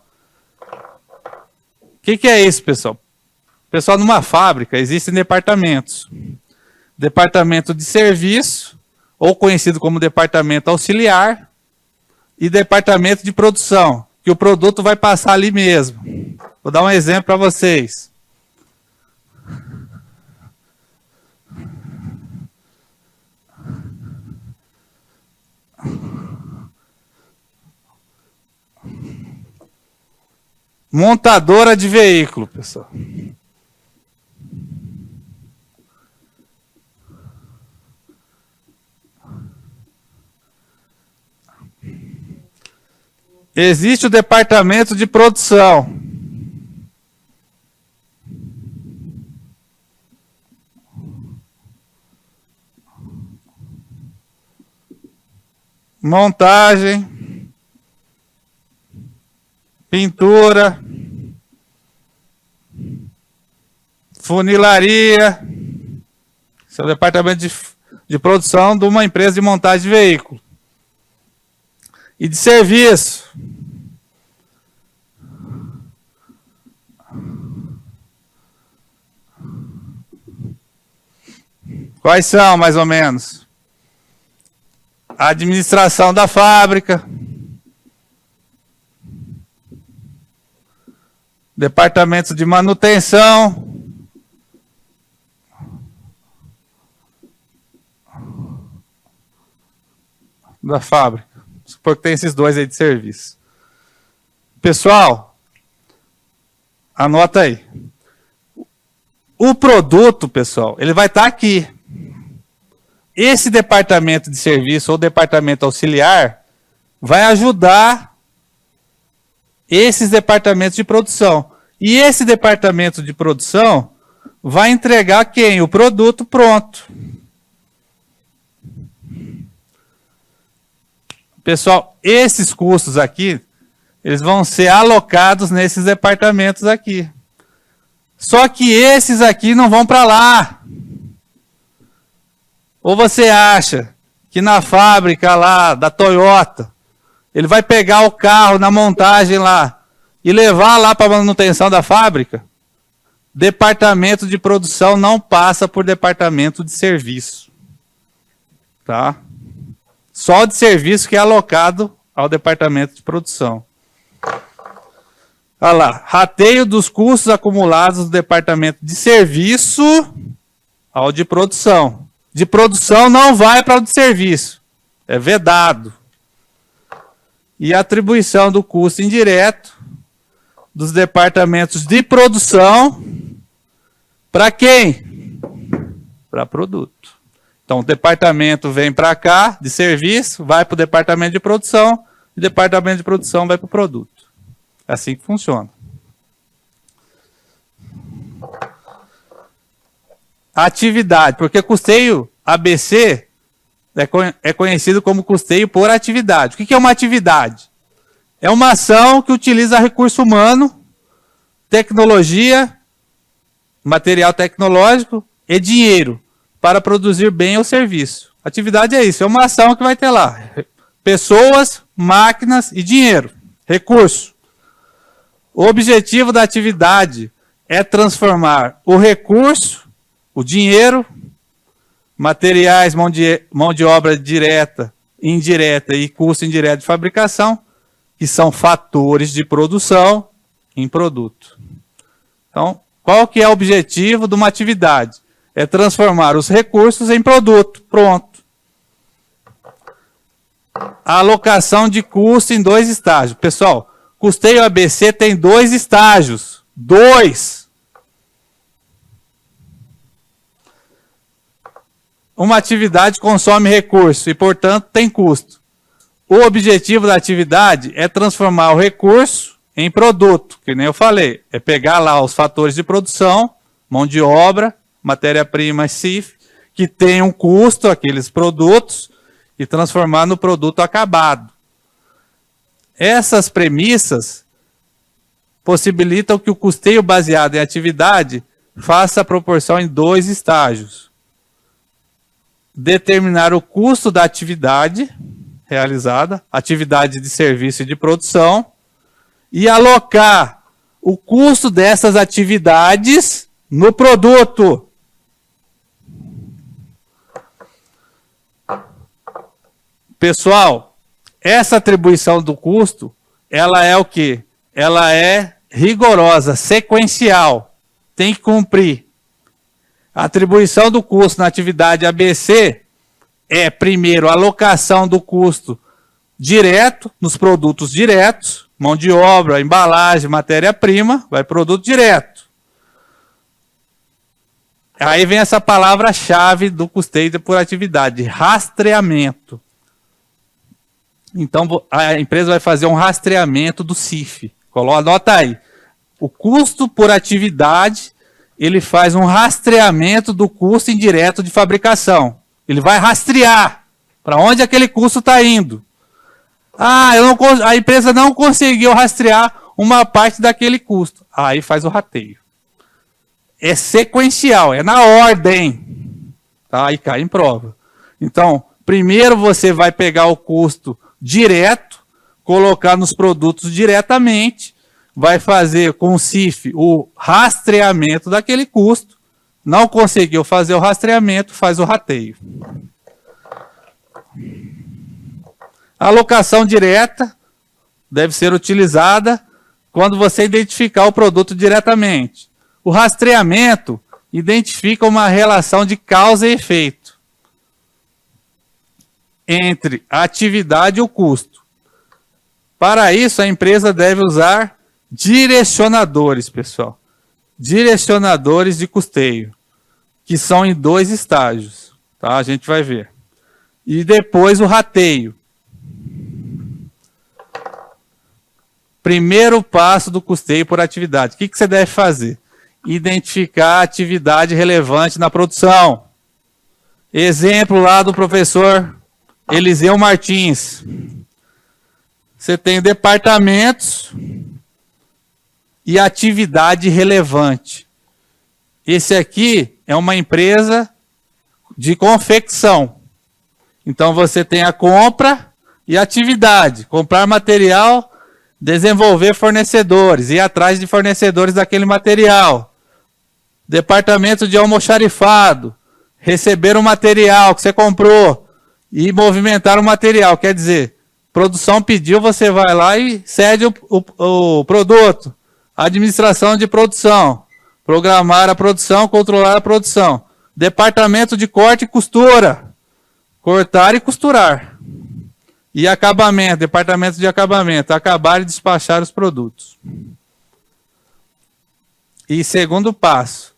Speaker 1: O que é isso, pessoal? Pessoal, numa fábrica existem departamentos. Departamento de serviço, ou conhecido como departamento auxiliar, e departamento de produção, que o produto vai passar ali mesmo. Vou dar um exemplo para vocês. Montadora de veículo, pessoal. Existe o departamento de produção. Montagem, pintura, funilaria. Esse é o departamento de produção de uma empresa de montagem de veículo. E de serviço. Quais são, mais ou menos? A administração da fábrica, departamentos de manutenção, da fábrica. Supor que tem esses dois aí de serviço. Pessoal, anota aí. O produto, pessoal, ele vai estar aqui. Esse departamento de serviço ou departamento auxiliar vai ajudar esses departamentos de produção. E esse departamento de produção vai entregar quem? O produto pronto. Pessoal, esses custos aqui, eles vão ser alocados nesses departamentos aqui. Só que esses aqui não vão para lá. Ou você acha que na fábrica lá da Toyota, ele vai pegar o carro na montagem lá e levar lá para a manutenção da fábrica? Departamento de produção não passa por departamento de serviço. Tá? Só de serviço que é alocado ao departamento de produção. Olha lá, rateio dos custos acumulados do departamento de serviço ao de produção. De produção não vai para o de serviço, é vedado. E atribuição do custo indireto dos departamentos de produção para quem? Para produto. Então, o departamento vem para cá, de serviço, vai para o departamento de produção, e o departamento de produção vai para o produto. É assim que funciona. Atividade, porque custeio ABC é conhecido como custeio por atividade. O que é uma atividade? É uma ação que utiliza recurso humano, tecnologia, material tecnológico e dinheiro para produzir bem ou serviço. Atividade é isso, é uma ação que vai ter lá pessoas, máquinas e dinheiro, recurso. O objetivo da atividade é transformar o recurso, o dinheiro, materiais, mão de obra direta, indireta e custo indireto de fabricação, que são fatores de produção, em produto. Então, qual que é o objetivo de uma atividade? É transformar os recursos em produto. Pronto. A alocação de custo em 2 estágios. Pessoal, custeio ABC tem 2 estágios. 2. Uma atividade consome recurso e, portanto, tem custo. O objetivo da atividade é transformar o recurso em produto, que nem eu falei. É pegar lá os fatores de produção, mão de obra, matéria-prima, CIF, que tem um custo, aqueles produtos, e transformar no produto acabado. Essas premissas possibilitam que o custeio baseado em atividade faça a proporção em 2 estágios. Determinar o custo da atividade realizada, atividade de serviço e de produção, e alocar o custo dessas atividades no produto. Pessoal, essa atribuição do custo, ela é o quê? Ela é rigorosa, sequencial, tem que cumprir. A atribuição do custo na atividade ABC é, primeiro, a alocação do custo direto nos produtos diretos, mão de obra, embalagem, matéria-prima, vai produto direto. Aí vem essa palavra-chave do custeio por atividade, rastreamento. Então, a empresa vai fazer um rastreamento do CIF. Anota aí. O custo por atividade, ele faz um rastreamento do custo indireto de fabricação. Ele vai rastrear para onde aquele custo está indo. A empresa não conseguiu rastrear uma parte daquele custo. Aí faz o rateio. É sequencial, é na ordem. Tá? Aí cai em prova. Então, primeiro você vai pegar o custo direto, colocar nos produtos diretamente, vai fazer com o CIF o rastreamento daquele custo, não conseguiu fazer o rastreamento, faz o rateio. A alocação direta deve ser utilizada quando você identificar o produto diretamente. O rastreamento identifica uma relação de causa e efeito entre a atividade e o custo. Para isso, a empresa deve usar direcionadores, pessoal. Direcionadores de custeio, que são em 2 estágios, tá? A gente vai ver. E depois o rateio. Primeiro passo do custeio por atividade. O que você deve fazer? Identificar a atividade relevante na produção. Exemplo lá do professor Eliseu Martins. Você tem departamentos e atividade relevante. Esse aqui é uma empresa de confecção. Então você tem a compra e a atividade. Comprar material, desenvolver fornecedores, ir atrás de fornecedores daquele material. Departamento de almoxarifado, receber o material que você comprou e movimentar o material. Quer dizer, produção pediu, você vai lá e cede o produto. Administração de produção, programar a produção, controlar a produção. Departamento de corte e costura, cortar e costurar. E acabamento, departamento de acabamento, acabar e despachar os produtos. E segundo passo,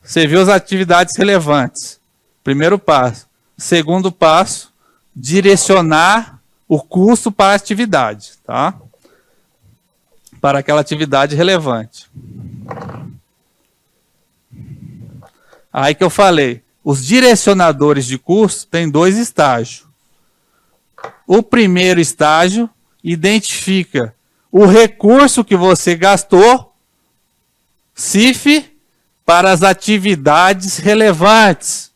Speaker 1: você viu as atividades relevantes. Primeiro passo. Segundo passo, direcionar o custo para a atividade, tá? Para aquela atividade relevante. Aí que eu falei, os direcionadores de custo têm 2 estágios. O primeiro estágio identifica o recurso que você gastou, CIF, para as atividades relevantes.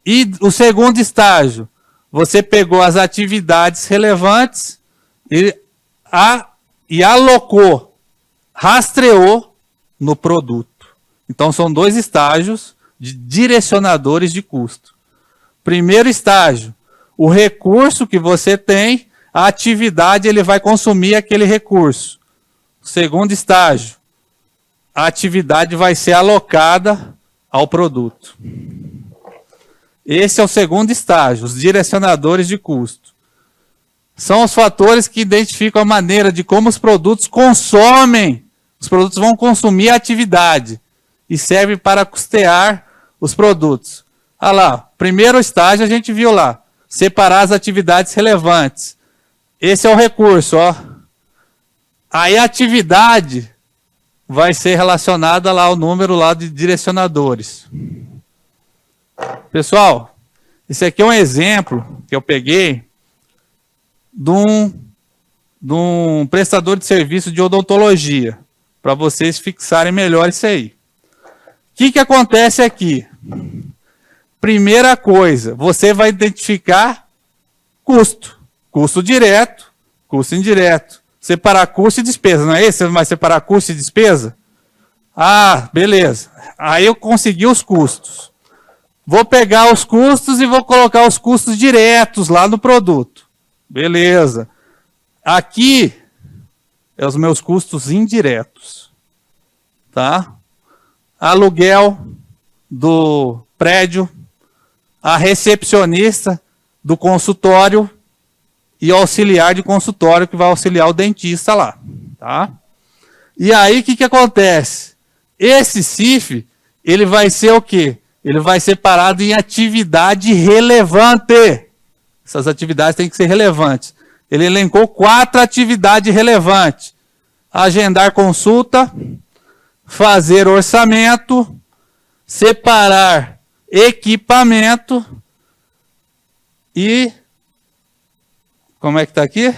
Speaker 1: E o segundo estágio, você pegou as atividades relevantes e alocou, rastreou no produto. Então são 2 estágios de direcionadores de custo. Primeiro estágio, o recurso que você tem, a atividade ele vai consumir aquele recurso. Segundo estágio, a atividade vai ser alocada ao produto. Esse é o segundo estágio, os direcionadores de custo. São os fatores que identificam a maneira de como os produtos consomem. Os produtos vão consumir a atividade e serve para custear os produtos. Olha lá, primeiro estágio a gente viu lá, separar as atividades relevantes. Esse é o recurso, ó. Aí a atividade vai ser relacionada lá ao número lá de direcionadores. Pessoal, esse aqui é um exemplo que eu peguei de um prestador de serviço de odontologia, para vocês fixarem melhor isso aí. O que acontece aqui? Primeira coisa, você vai identificar custo. Custo direto, custo indireto. Separar custo e despesa, não é isso? Você vai separar custo e despesa? Ah, beleza. Aí eu consegui os custos. Vou pegar os custos e vou colocar os custos diretos lá no produto. Beleza. Aqui é os meus custos indiretos. Tá? Aluguel do prédio, a recepcionista do consultório e o auxiliar de consultório que vai auxiliar o dentista lá. Tá? E aí o que acontece? Esse CIF, ele vai ser o quê? Ele vai ser parado em atividade relevante. Essas atividades têm que ser relevantes. Ele elencou 4 atividades relevantes. Agendar consulta, fazer orçamento, separar equipamento e... Como é que está aqui?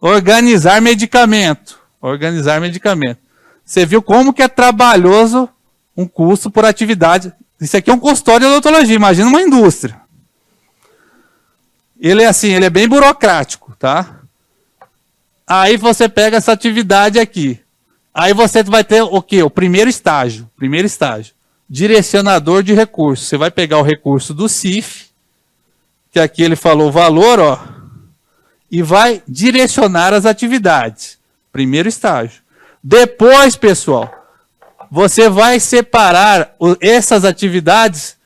Speaker 1: Organizar medicamento. Organizar medicamento. Você viu como que é trabalhoso um custo por atividade. Isso aqui é um consultório de odontologia, imagina uma indústria. Ele é assim, ele é bem burocrático, tá? Aí você pega essa atividade aqui. Aí você vai ter o quê? O primeiro estágio. Primeiro estágio. Direcionador de recursos. Você vai pegar o recurso do CIF, que aqui ele falou o valor, ó, e vai direcionar as atividades. Primeiro estágio. Depois, pessoal, você vai separar essas atividades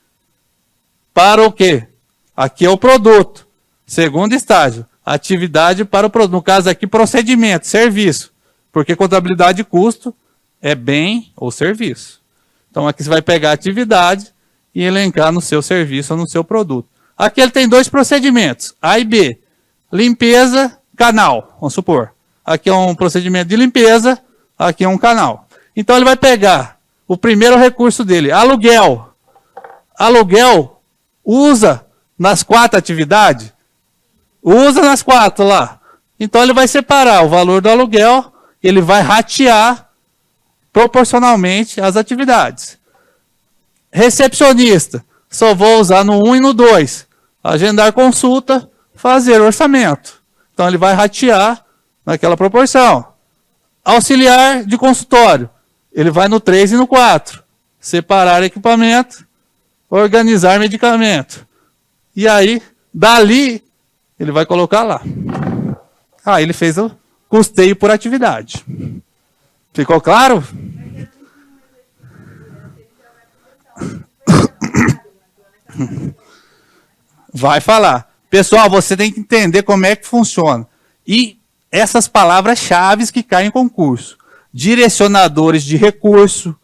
Speaker 1: para o quê? Aqui é o produto. Segundo estágio, atividade para o produto. No caso aqui, procedimento, serviço. Porque contabilidade de custo é bem ou serviço. Então aqui você vai pegar a atividade e elencar no seu serviço ou no seu produto. Aqui ele tem dois procedimentos, A e B. Limpeza, canal, vamos supor. Aqui é um procedimento de limpeza, aqui é um canal. Então ele vai pegar o primeiro recurso dele, aluguel. Aluguel usa nas 4 atividades? Usa nas 4 lá. Então ele vai separar o valor do aluguel, ele vai ratear proporcionalmente as atividades. Recepcionista, só vou usar no 1 e no 2. Agendar consulta, fazer orçamento. Então ele vai ratear naquela proporção. Auxiliar de consultório, ele vai no 3 e no 4. Separar equipamento, organizar medicamento. E aí, dali, ele vai colocar lá. Ah, ele fez o custeio por atividade. Ficou claro? Vai falar. Pessoal, você tem que entender como é que funciona. E essas palavras-chave que caem em concurso. Direcionadores de recurso,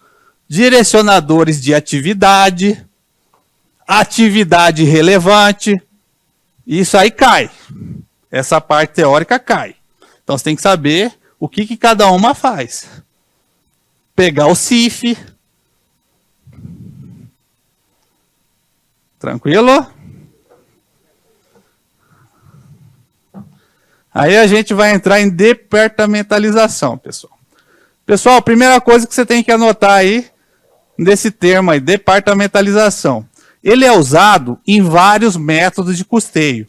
Speaker 1: direcionadores de atividade, atividade relevante. Isso aí cai. Essa parte teórica cai. Então você tem que saber o que cada uma faz. Pegar o CIF. Tranquilo? Aí a gente vai entrar em departamentalização, pessoal. Pessoal, a primeira coisa que você tem que anotar aí, nesse termo aí, departamentalização. Ele é usado em vários métodos de custeio.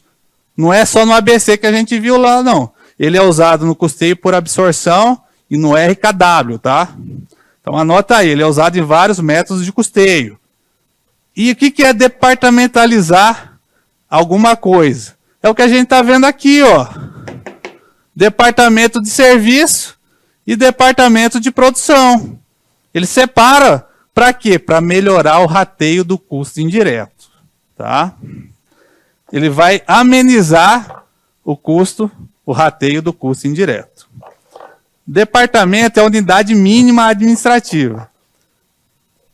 Speaker 1: Não é só no ABC que a gente viu lá, não. Ele é usado no custeio por absorção e no RKW, tá? Então anota aí, ele é usado em vários métodos de custeio. E o que é departamentalizar alguma coisa? É o que a gente está vendo aqui, ó. Departamento de serviço e departamento de produção. Ele separa para quê? Para melhorar o rateio do custo indireto, tá? Ele vai amenizar o custo, o rateio do custo indireto. Departamento é a unidade mínima administrativa.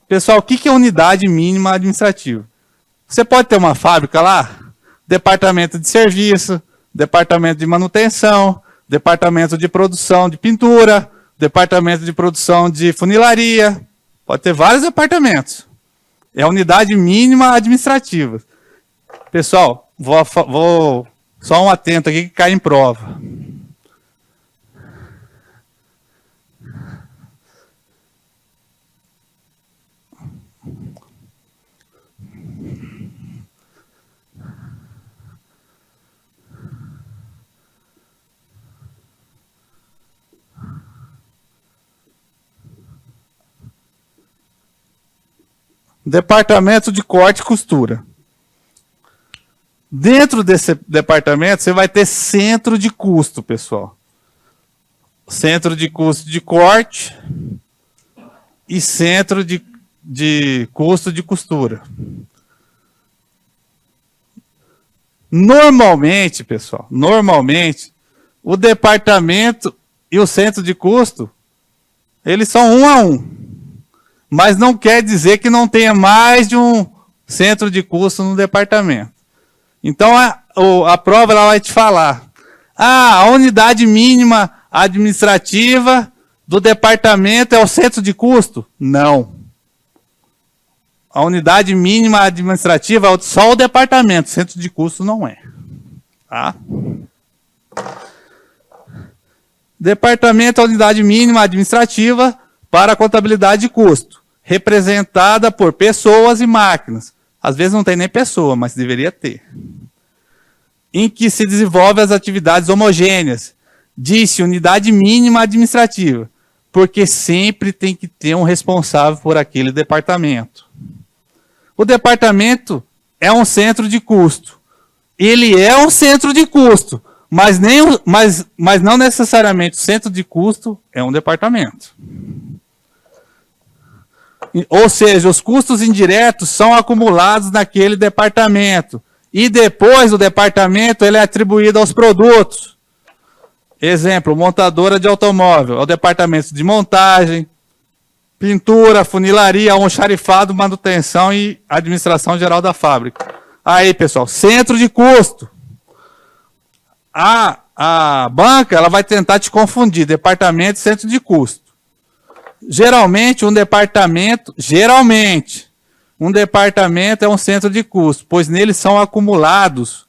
Speaker 1: Pessoal, o que é unidade mínima administrativa? Você pode ter uma fábrica lá, departamento de serviço, departamento de manutenção, departamento de produção de pintura, departamento de produção de funilaria. Pode ter vários departamentos. É a unidade mínima administrativa. Pessoal, vou só um atento aqui que cai em prova. Departamento de corte e costura. Dentro desse departamento, você vai ter centro de custo, pessoal. Centro de custo de corte e centro de custo de costura. Normalmente, pessoal, o departamento e o centro de custo, eles são 1 a 1. Mas não quer dizer que não tenha mais de um centro de custo no departamento. Então, a prova ela vai te falar. A unidade mínima administrativa do departamento é o centro de custo? Não. A unidade mínima administrativa é só o departamento, centro de custo não é. Tá? Departamento é a unidade mínima administrativa para a contabilidade de custo, representada por pessoas e máquinas. Às vezes não tem nem pessoa, mas deveria ter. Em que se desenvolvem as atividades homogêneas. Disse unidade mínima administrativa, porque sempre tem que ter um responsável por aquele departamento. O departamento é um centro de custo. Ele é um centro de custo, Mas não necessariamente o centro de custo é um departamento. Ou seja, os custos indiretos são acumulados naquele departamento. E depois o departamento ele é atribuído aos produtos. Exemplo, montadora de automóvel, ao departamento de montagem, pintura, funilaria, almoxarifado, manutenção e administração geral da fábrica. Aí, pessoal, centro de custo. A banca ela vai tentar te confundir, departamento e centro de custo. Geralmente, um departamento é um centro de custo, pois nele são acumulados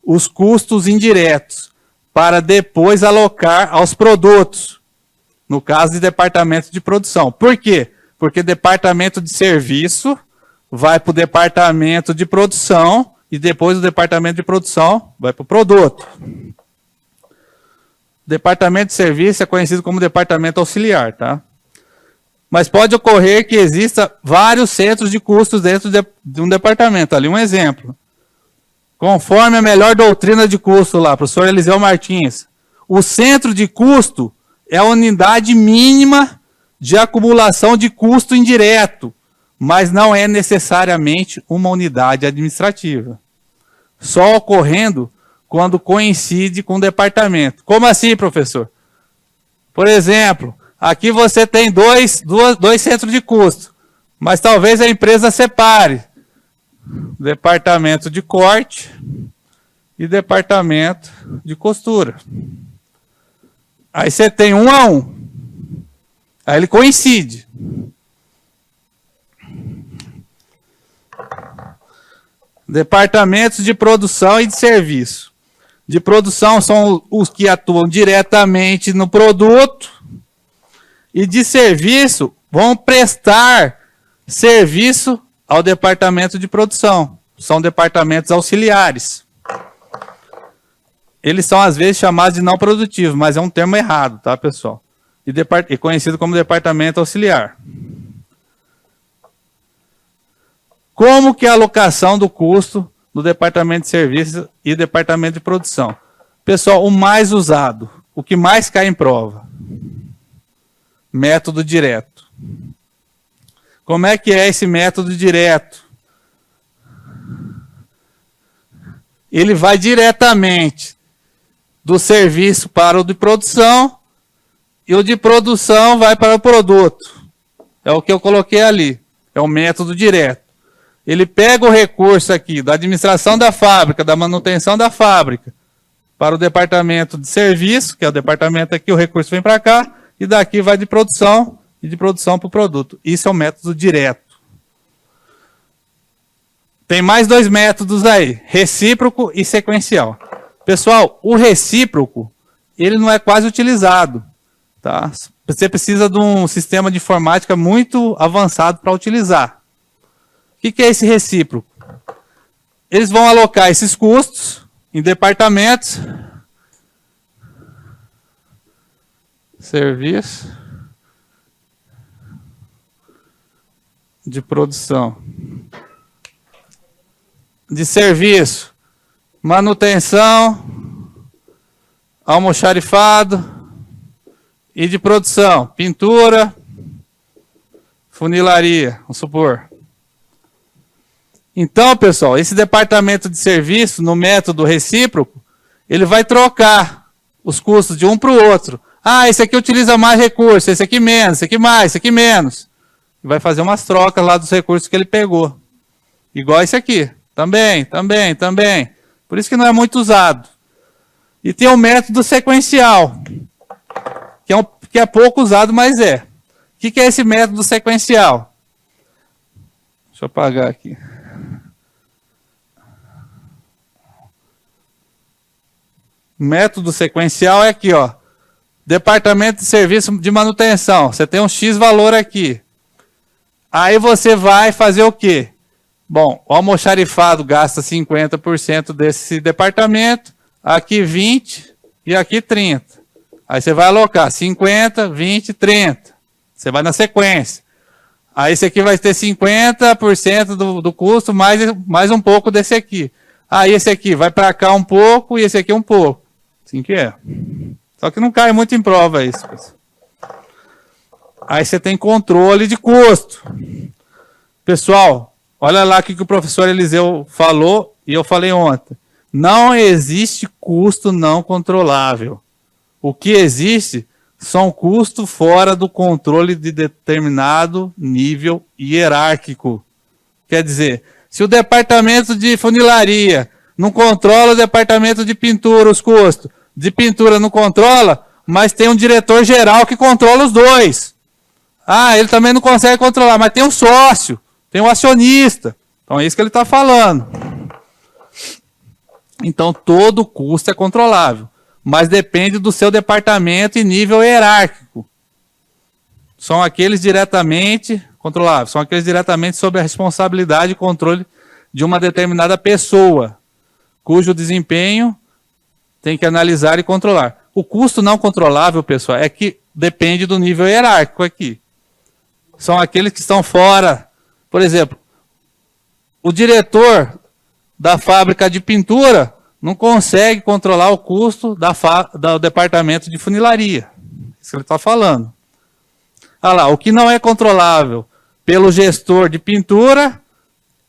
Speaker 1: os custos indiretos, para depois alocar aos produtos, no caso de departamento de produção. Por quê? Porque departamento de serviço vai para o departamento de produção e depois o departamento de produção vai para o produto. Departamento de serviço é conhecido como departamento auxiliar, tá? Mas pode ocorrer que exista vários centros de custos dentro de um departamento. Ali um exemplo. Conforme a melhor doutrina de custo lá, professor Eliseu Martins, o centro de custo é a unidade mínima de acumulação de custo indireto, mas não é necessariamente uma unidade administrativa. Só ocorrendo quando coincide com o departamento. Como assim, professor? Por exemplo, aqui você tem dois centros de custo, mas talvez a empresa separe departamento de corte e departamento de costura. Aí você tem 1 a 1. Aí ele coincide. Departamentos de produção e de serviço. De produção são os que atuam diretamente no produto. E de serviço vão prestar serviço ao departamento de produção. São departamentos auxiliares. Eles são, às vezes, chamados de não produtivos, mas é um termo errado, tá, pessoal? E conhecido como departamento auxiliar. Como que é a alocação do custo do departamento de serviços e departamento de produção? Pessoal, o mais usado, o que mais cai em prova. Método direto. Como é que é esse método direto? Ele vai diretamente do serviço para o de produção e o de produção vai para o produto. É o que eu coloquei ali. É o método direto. Ele pega o recurso aqui da administração da fábrica, da manutenção da fábrica, para o departamento de serviço, que é o departamento aqui, o recurso vem para cá, e daqui vai de produção e de produção para o produto. Isso é o método direto. Tem mais 2 métodos aí, recíproco e sequencial. Pessoal, o recíproco, ele não é quase utilizado. Tá? Você precisa de um sistema de informática muito avançado para utilizar. O que é esse recíproco? Eles vão alocar esses custos em departamentos, serviço, de produção, de serviço, manutenção, almoxarifado e de produção, pintura, funilaria, vamos supor. Então, pessoal, esse departamento de serviço, no método recíproco, ele vai trocar os custos de um para o outro. Ah, esse aqui utiliza mais recursos, esse aqui menos, esse aqui mais, esse aqui menos. E vai fazer umas trocas lá dos recursos que ele pegou. Igual esse aqui. Também. Por isso que não é muito usado. E tem o método sequencial, que é pouco usado, mas é. O que é esse método sequencial? Deixa eu apagar aqui. O método sequencial é aqui, ó. Departamento de serviço de manutenção. Você tem um X valor aqui. Aí você vai fazer o quê? Bom, o almoxarifado gasta 50% desse departamento, aqui 20% e aqui 30%. Aí você vai alocar 50%, 20%, 30%. Você vai na sequência. Aí esse aqui vai ter 50% do custo, mais um pouco desse aqui. Aí esse aqui vai para cá um pouco e esse aqui um pouco. Assim que é. Só que não cai muito em prova isso, pessoal. Aí você tem controle de custo. Pessoal, olha lá o que o professor Eliseu falou e eu falei ontem. Não existe custo não controlável. O que existe são custos fora do controle de determinado nível hierárquico. Quer dizer, se o departamento de funilaria não controla o departamento de pintura, os custos, de pintura não controla, mas tem um diretor geral que controla os dois. Ah, ele também não consegue controlar, mas tem um sócio, tem um acionista. Então é isso que ele está falando. Então todo custo é controlável, mas depende do seu departamento e nível hierárquico. São aqueles diretamente controláveis, são aqueles diretamente sob a responsabilidade e controle de uma determinada pessoa, cujo desempenho tem que analisar e controlar. O custo não controlável, pessoal, é que depende do nível hierárquico aqui. São aqueles que estão fora. Por exemplo, o diretor da fábrica de pintura não consegue controlar o custo do departamento de funilaria. Isso que ele está falando. Olha lá, o que não é controlável pelo gestor de pintura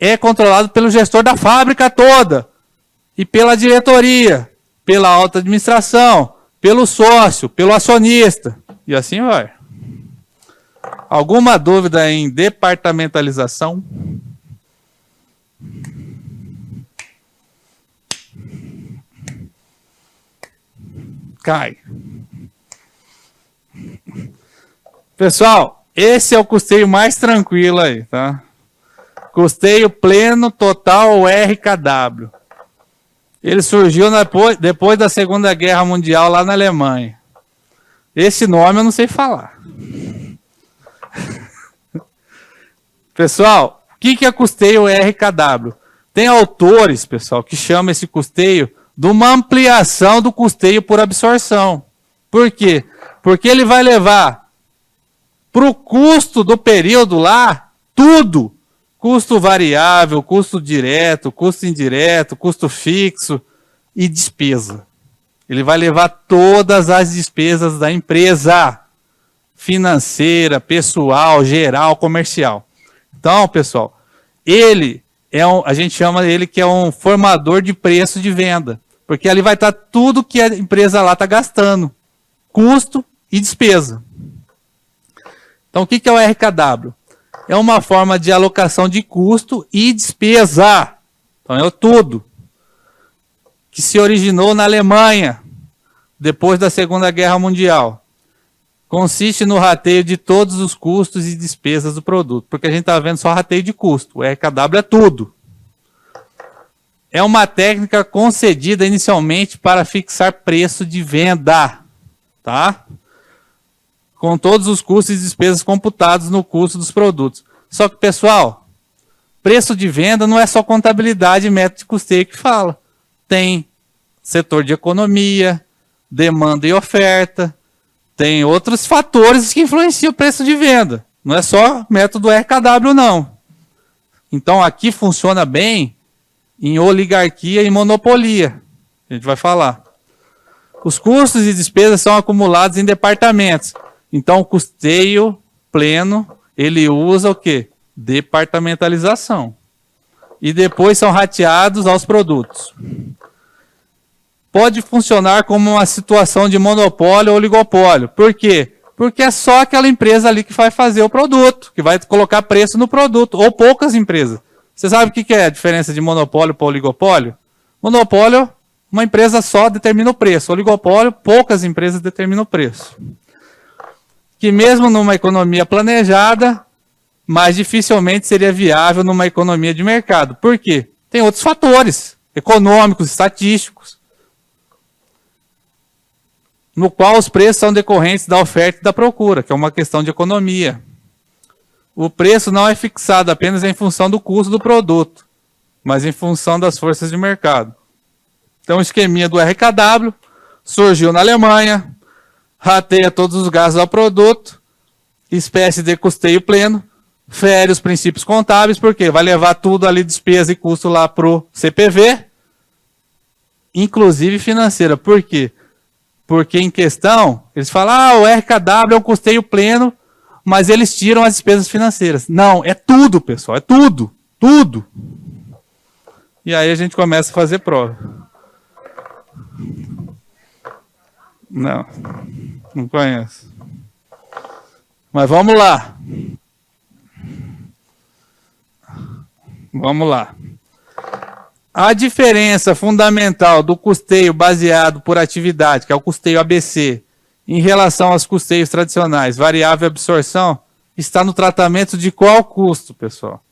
Speaker 1: é controlado pelo gestor da fábrica toda. E pela diretoria, pela alta administração, pelo sócio, pelo acionista. E assim vai. Alguma dúvida em departamentalização? Cai. Pessoal, esse é o custeio mais tranquilo aí, tá? Custeio pleno total RKW. Ele surgiu depois da Segunda Guerra Mundial lá na Alemanha. Esse nome eu não sei falar. Pessoal, o que é custeio RKW? Tem autores, pessoal, que chamam esse custeio de uma ampliação do custeio por absorção. Por quê? Porque ele vai levar para o custo do período lá tudo. Custo variável, custo direto, custo indireto, custo fixo e despesa. Ele vai levar todas as despesas da empresa. Financeira, pessoal, geral, comercial. Então, pessoal, ele a gente chama ele que é um formador de preço de venda. Porque ali vai estar tudo que a empresa lá está gastando. Custo e despesa. Então, o que é o RKW? É uma forma de alocação de custo e despesa. Então, é o tudo. Que se originou na Alemanha, depois da Segunda Guerra Mundial. Consiste no rateio de todos os custos e despesas do produto. Porque a gente está vendo só rateio de custo. O RKW é tudo. É uma técnica concedida inicialmente para fixar preço de venda. Tá? Com todos os custos e despesas computados no custo dos produtos. Só que, pessoal, preço de venda não é só contabilidade e método de custeio que fala. Tem setor de economia, demanda e oferta, tem outros fatores que influenciam o preço de venda. Não é só método RKW, não. Então, aqui funciona bem em oligarquia e monopolia. A gente vai falar. Os custos e despesas são acumulados em departamentos. Então, o custeio pleno, ele usa o quê? Departamentalização. E depois são rateados aos produtos. Pode funcionar como uma situação de monopólio ou oligopólio. Por quê? Porque é só aquela empresa ali que vai fazer o produto, que vai colocar preço no produto, ou poucas empresas. Você sabe o que é a diferença de monopólio para oligopólio? Monopólio, uma empresa só determina o preço. Oligopólio, poucas empresas determinam o preço. Que mesmo numa economia planejada, mais dificilmente seria viável numa economia de mercado. Por quê? Tem outros fatores, econômicos, estatísticos, no qual os preços são decorrentes da oferta e da procura, que é uma questão de economia. O preço não é fixado apenas em função do custo do produto, mas em função das forças de mercado. Então, o esqueminha do RKW surgiu na Alemanha, rateia todos os gastos ao produto, espécie de custeio pleno, fere os princípios contábeis, porque vai levar tudo ali, despesa e custo lá para o CPV, inclusive financeira. Por quê? Porque em questão, eles falam, o RKW é um custeio pleno, mas eles tiram as despesas financeiras. Não, é tudo, pessoal, é tudo, tudo. E aí a gente começa a fazer prova. Não, não conheço. Mas vamos lá. Vamos lá. A diferença fundamental do custeio baseado por atividade, que é o custeio ABC, em relação aos custeios tradicionais, variável e absorção, está no tratamento de qual custo, pessoal?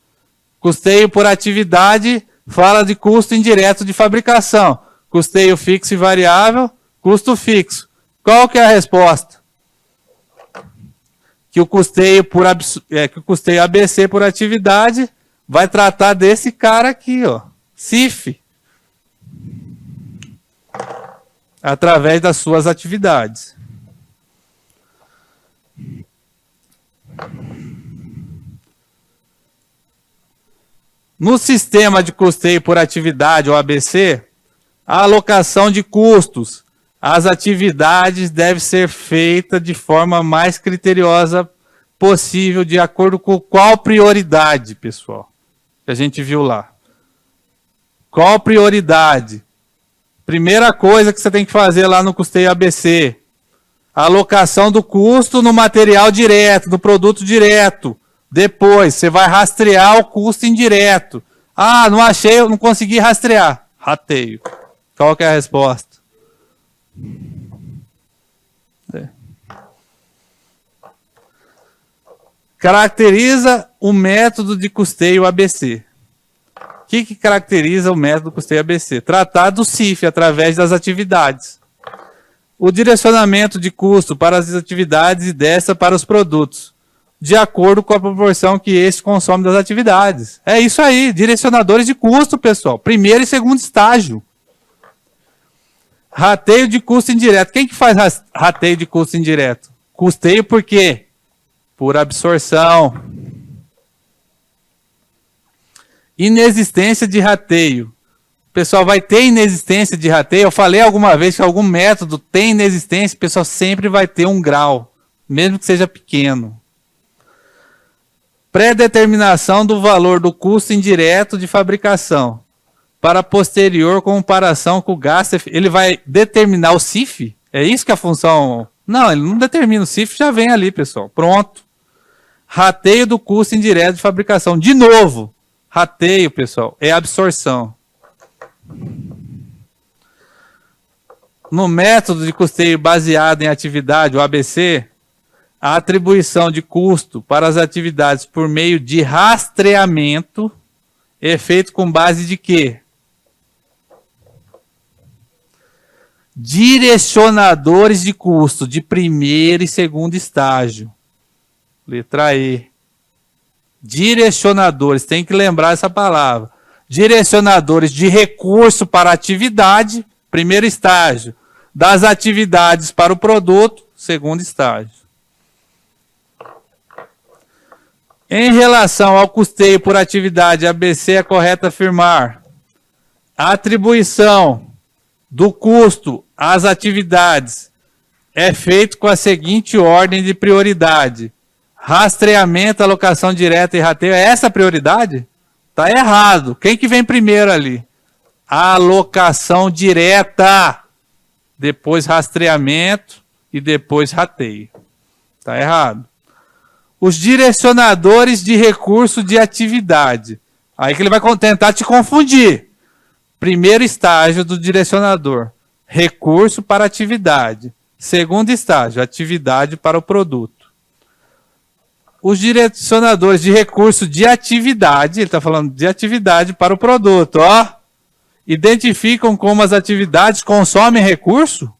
Speaker 1: Custeio por atividade fala de custo indireto de fabricação. Custeio fixo e variável, custo fixo. Qual que é a resposta? Que o custeio ABC por atividade vai tratar desse cara aqui, ó. CIF, através das suas atividades. No sistema de custeio por atividade, o ABC, a alocação de custos às atividades deve ser feita de forma mais criteriosa possível, de acordo com qual prioridade, pessoal, que a gente viu lá. Qual prioridade? Primeira coisa que você tem que fazer lá no custeio ABC. A alocação do custo no material direto, no produto direto. Depois, você vai rastrear o custo indireto. Ah, não achei, eu não consegui rastrear. Rateio. Qual que é a resposta? Caracteriza o método de custeio ABC. O que caracteriza o método custeio ABC? Tratar do CIF através das atividades. O direcionamento de custo para as atividades e dessa para os produtos, de acordo com a proporção que este consome das atividades. É isso aí, direcionadores de custo, pessoal. Primeiro e segundo estágio. Rateio de custo indireto. Quem que faz rateio de custo indireto? Custeio por quê? Por absorção. Inexistência de rateio. O pessoal vai ter inexistência de rateio. Eu falei alguma vez que algum método tem inexistência, o pessoal sempre vai ter um grau, mesmo que seja pequeno. Pré-determinação do valor do custo indireto de fabricação para posterior comparação com o gasto. Ele vai determinar o CIF? É isso que a função... Não, ele não determina o CIF, já vem ali, pessoal. Pronto. Rateio do custo indireto de fabricação. De novo, rateio, pessoal, é absorção. No método de custeio baseado em atividade, o ABC, a atribuição de custo para as atividades por meio de rastreamento é feito com base de quê? Direcionadores de custo de primeiro e segundo estágio. Letra E. Direcionadores, tem que lembrar essa palavra. Direcionadores de recurso para atividade, primeiro estágio. Das atividades para o produto, segundo estágio. Em relação ao custeio por atividade, ABC é correto afirmar a atribuição do custo às atividades é feito com a seguinte ordem de prioridade. Rastreamento, alocação direta e rateio. É essa a prioridade? Está errado. Quem que vem primeiro ali? Alocação direta. Depois rastreamento e depois rateio. Está errado. Os direcionadores de recurso de atividade. Aí que ele vai tentar te confundir. Primeiro estágio do direcionador. Recurso para atividade. Segundo estágio, atividade para o produto. Os direcionadores de recurso de atividade, ele está falando de atividade para o produto, ó. Identificam como as atividades consomem recurso?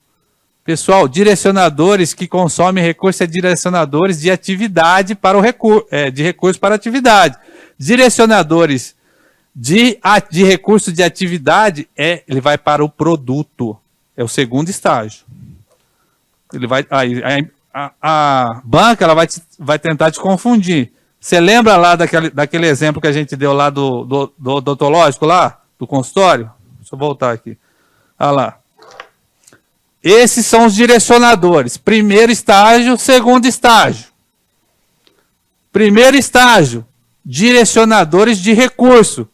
Speaker 1: Pessoal, direcionadores que consomem recurso é direcionadores de atividade para o recurso, de recurso para atividade. Direcionadores de recurso de atividade, ele vai para o produto. É o segundo estágio. Ele vai... A banca ela vai tentar te confundir. Você lembra lá daquele exemplo que a gente deu lá do odontológico lá? Do consultório? Deixa eu voltar aqui. Olha lá. Esses são os direcionadores. Primeiro estágio, segundo estágio. Primeiro estágio, direcionadores de recurso.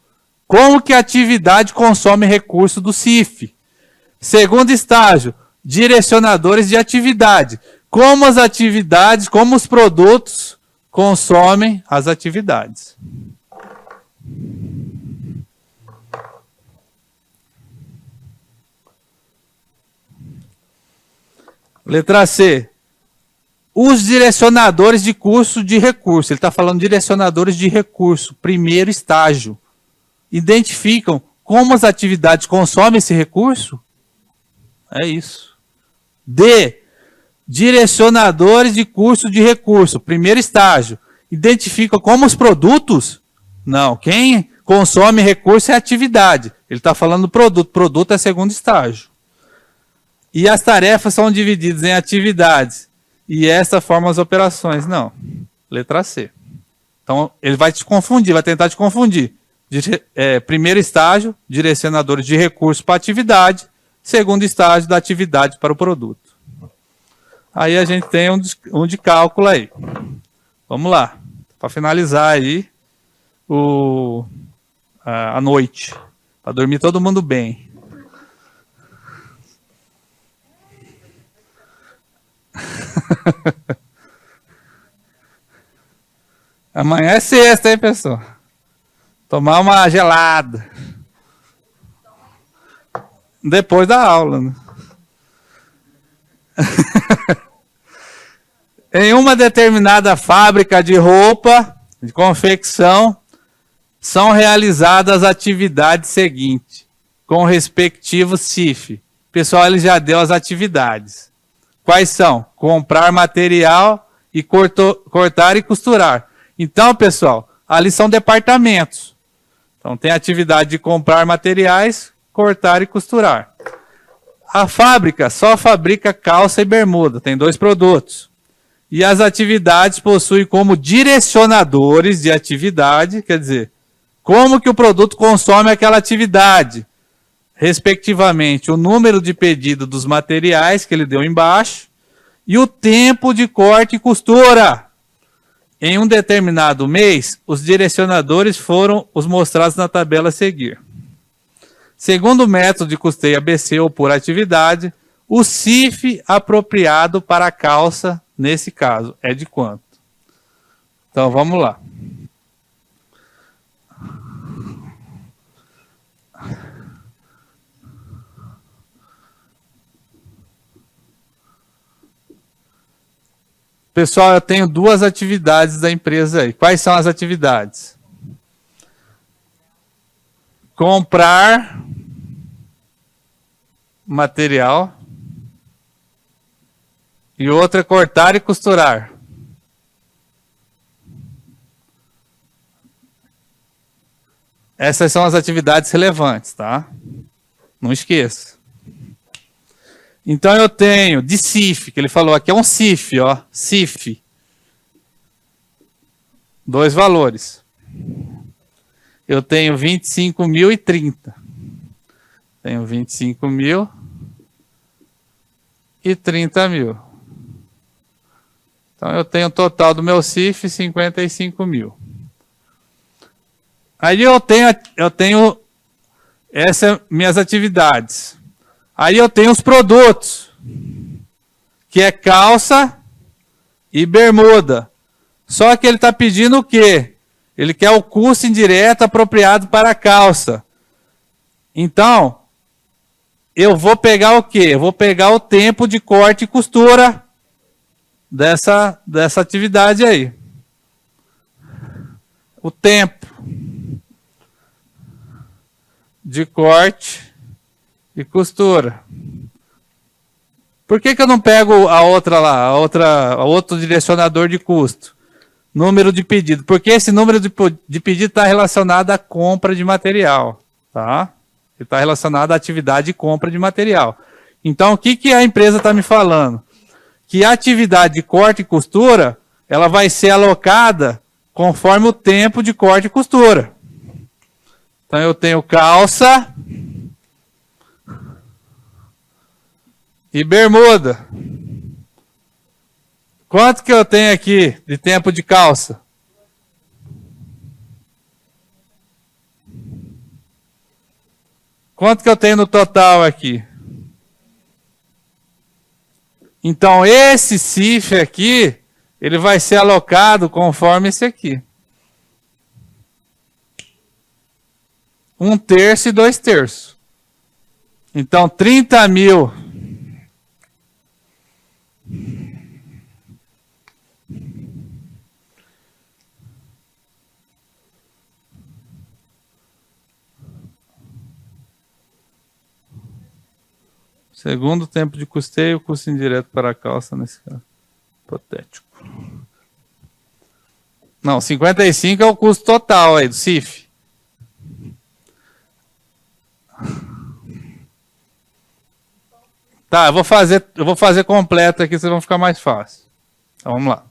Speaker 1: Como que a atividade consome recurso do CIF? Segundo estágio, direcionadores de atividade. Como as atividades, como os produtos consomem as atividades. Letra C. Os direcionadores de curso de recurso. Ele está falando direcionadores de recurso. Primeiro estágio. Identificam como as atividades consomem esse recurso? É isso. D. Direcionadores de curso de recurso. Primeiro estágio. Identificam como os produtos? Não. Quem consome recurso é a atividade. Ele está falando do produto. Produto é segundo estágio. E as tarefas são divididas em atividades. E essa forma as operações. Não. Letra C. Então, ele vai te confundir, vai tentar te confundir. Primeiro estágio, direcionadores de recursos para atividade. Segundo estágio, da atividade para o produto. Aí a gente tem um de cálculo aí. Vamos lá. Para finalizar aí a noite. Para dormir todo mundo bem. Amanhã é sexta, hein, pessoal? Tomar uma gelada. Depois da aula, né? Em uma determinada fábrica de roupa, de confecção, são realizadas as atividades seguintes, com o respectivo CIF. Pessoal, ele já deu as atividades. Quais são? Comprar material e cortar e costurar. Então, pessoal, ali são departamentos. Então, tem a atividade de comprar materiais, cortar e costurar. A fábrica só fabrica calça e bermuda, tem 2 produtos. E as atividades possuem como direcionadores de atividade, quer dizer, como que o produto consome aquela atividade. Respectivamente, o número de pedido dos materiais, que ele deu embaixo, e o tempo de corte e costura. Em um determinado mês, os direcionadores foram os mostrados na tabela a seguir. Segundo o método de custeio ABC ou por atividade, o CIF apropriado para a calça, nesse caso, é de quanto? Então, vamos lá. Pessoal, eu tenho 2 atividades da empresa aí. Quais são as atividades? Comprar material. E outra, cortar e costurar. Essas são as atividades relevantes, tá? Não esqueça. Então eu tenho de CIF, que ele falou aqui, é um CIF, ó, CIF. 2 valores. Eu tenho 25 mil e 30. Tenho 25 mil e 30 mil. Então eu tenho o total do meu CIF 55 mil. Aí eu tenho essas minhas atividades. Aí eu tenho os produtos, que é calça e bermuda. Só que ele está pedindo o quê? Ele quer o custo indireto apropriado para a calça. Então, eu vou pegar o quê? Eu vou pegar o tempo de corte e costura dessa atividade aí. O tempo de corte e costura. Por que eu não pego a outra lá, outro direcionador de custo? Número de pedido. Porque esse número de pedido está relacionado à compra de material. Tá? Ele está relacionado à atividade de compra de material. Então, o que a empresa está me falando? Que a atividade de corte e costura, ela vai ser alocada conforme o tempo de corte e costura. Então, eu tenho calça E bermuda. Quanto que eu tenho aqui de tempo de calça? Quanto que eu tenho no total aqui? Então, esse CIF aqui, ele vai ser alocado conforme esse aqui. 1/3 e 2/3. Então, 30 mil. Segundo tempo de custeio, custo indireto para a calça nesse caso. Hipotético. Não, 55 é o custo total aí do CIF. Tá, eu vou fazer completo aqui, vocês vão ficar mais fácil. Então vamos lá.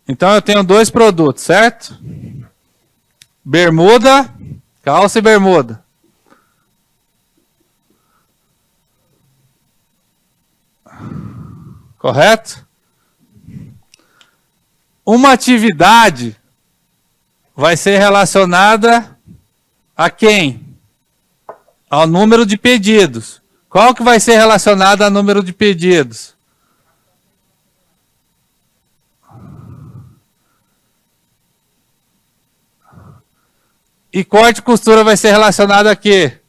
Speaker 1: Então eu tenho 2 produtos, certo? Bermuda, calça e bermuda. Correto? Uma atividade vai ser relacionada a quem? Ao número de pedidos. Qual que vai ser relacionado ao número de pedidos? E corte e costura vai ser relacionado a quê?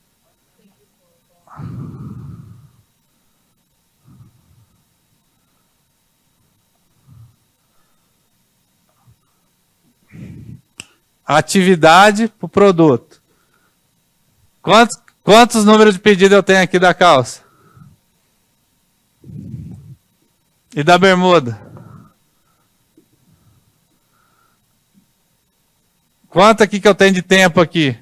Speaker 1: Atividade para o produto. Quantos números de pedido eu tenho aqui da calça? E da bermuda? Quanto aqui que eu tenho de tempo aqui?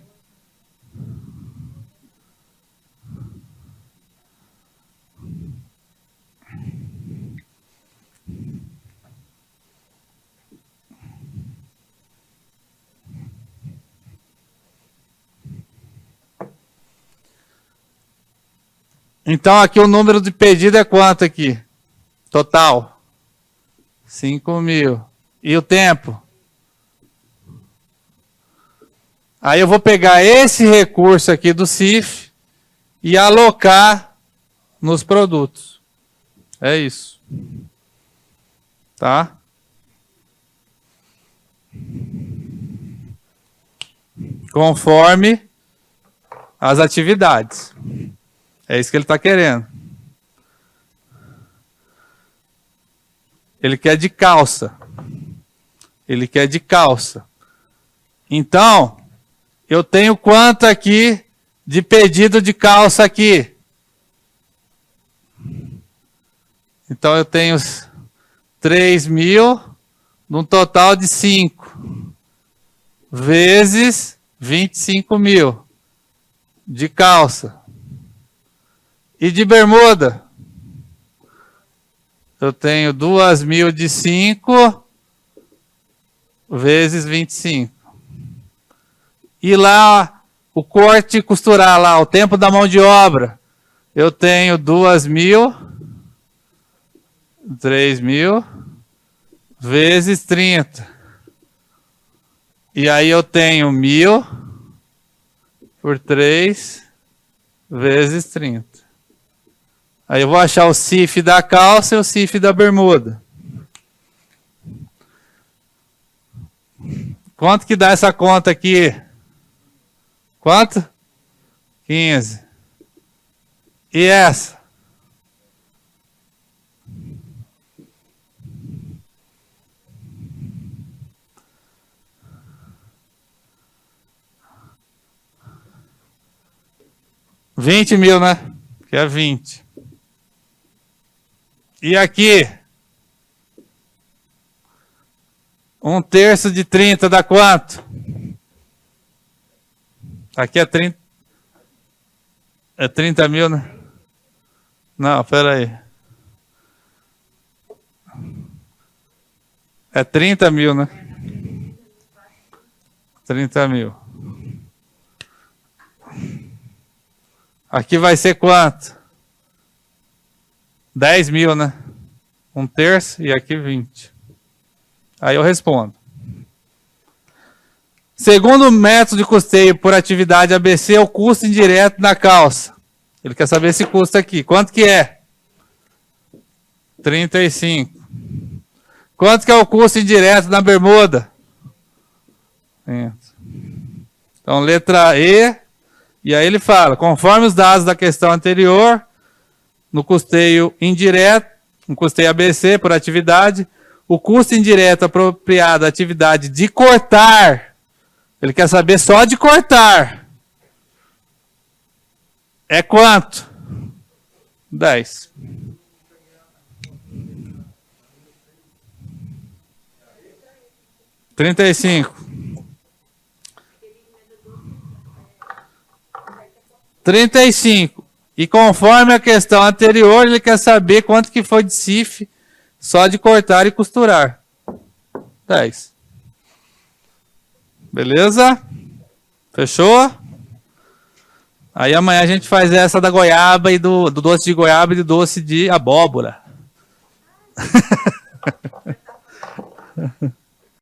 Speaker 1: Então aqui o número de pedido é quanto aqui? Total? 5 mil. E o tempo? Aí eu vou pegar esse recurso aqui do CIF e alocar nos produtos. É isso. Tá? Conforme as atividades. É isso que ele está querendo. Ele quer de calça. Ele quer de calça. Então, eu tenho quanto aqui de pedido de calça aqui? Então, eu tenho 3 mil, num total de 5, vezes 25 mil de calça. E de bermuda? Eu tenho 2 mil de 5, vezes 25. E lá, o corte e costurar lá, o tempo da mão de obra. Eu tenho 2 mil, 3 mil, vezes 30. E aí eu tenho 1.000 por 3 vezes 30. Aí eu vou achar o CIF da calça e o CIF da bermuda. Quanto que dá essa conta aqui? Quanto? 15. E essa? R$20 mil, né? Que é 20. E aqui? 1/3 de 30 dá quanto? Aqui é 30. É 30 mil, né? Não, peraí. É 30 mil, né? 30 mil. Aqui vai ser quanto? 10 mil, né? 1/3 e aqui 20. Aí eu respondo. Segundo o método de custeio por atividade ABC, o custo indireto na calça. Ele quer saber esse custo aqui. Quanto que é? 35. Quanto que é o custo indireto na bermuda? Então, letra E. E aí ele fala, conforme os dados da questão anterior, no custeio indireto, no custeio ABC por atividade, o custo indireto apropriado à atividade de cortar, ele quer saber só de cortar, é quanto? 10. R$ 35. E conforme a questão anterior, ele quer saber quanto que foi de CIF só de cortar e costurar. 10. Beleza? Fechou? Aí amanhã a gente faz essa da goiaba e do doce de goiaba e do doce de abóbora.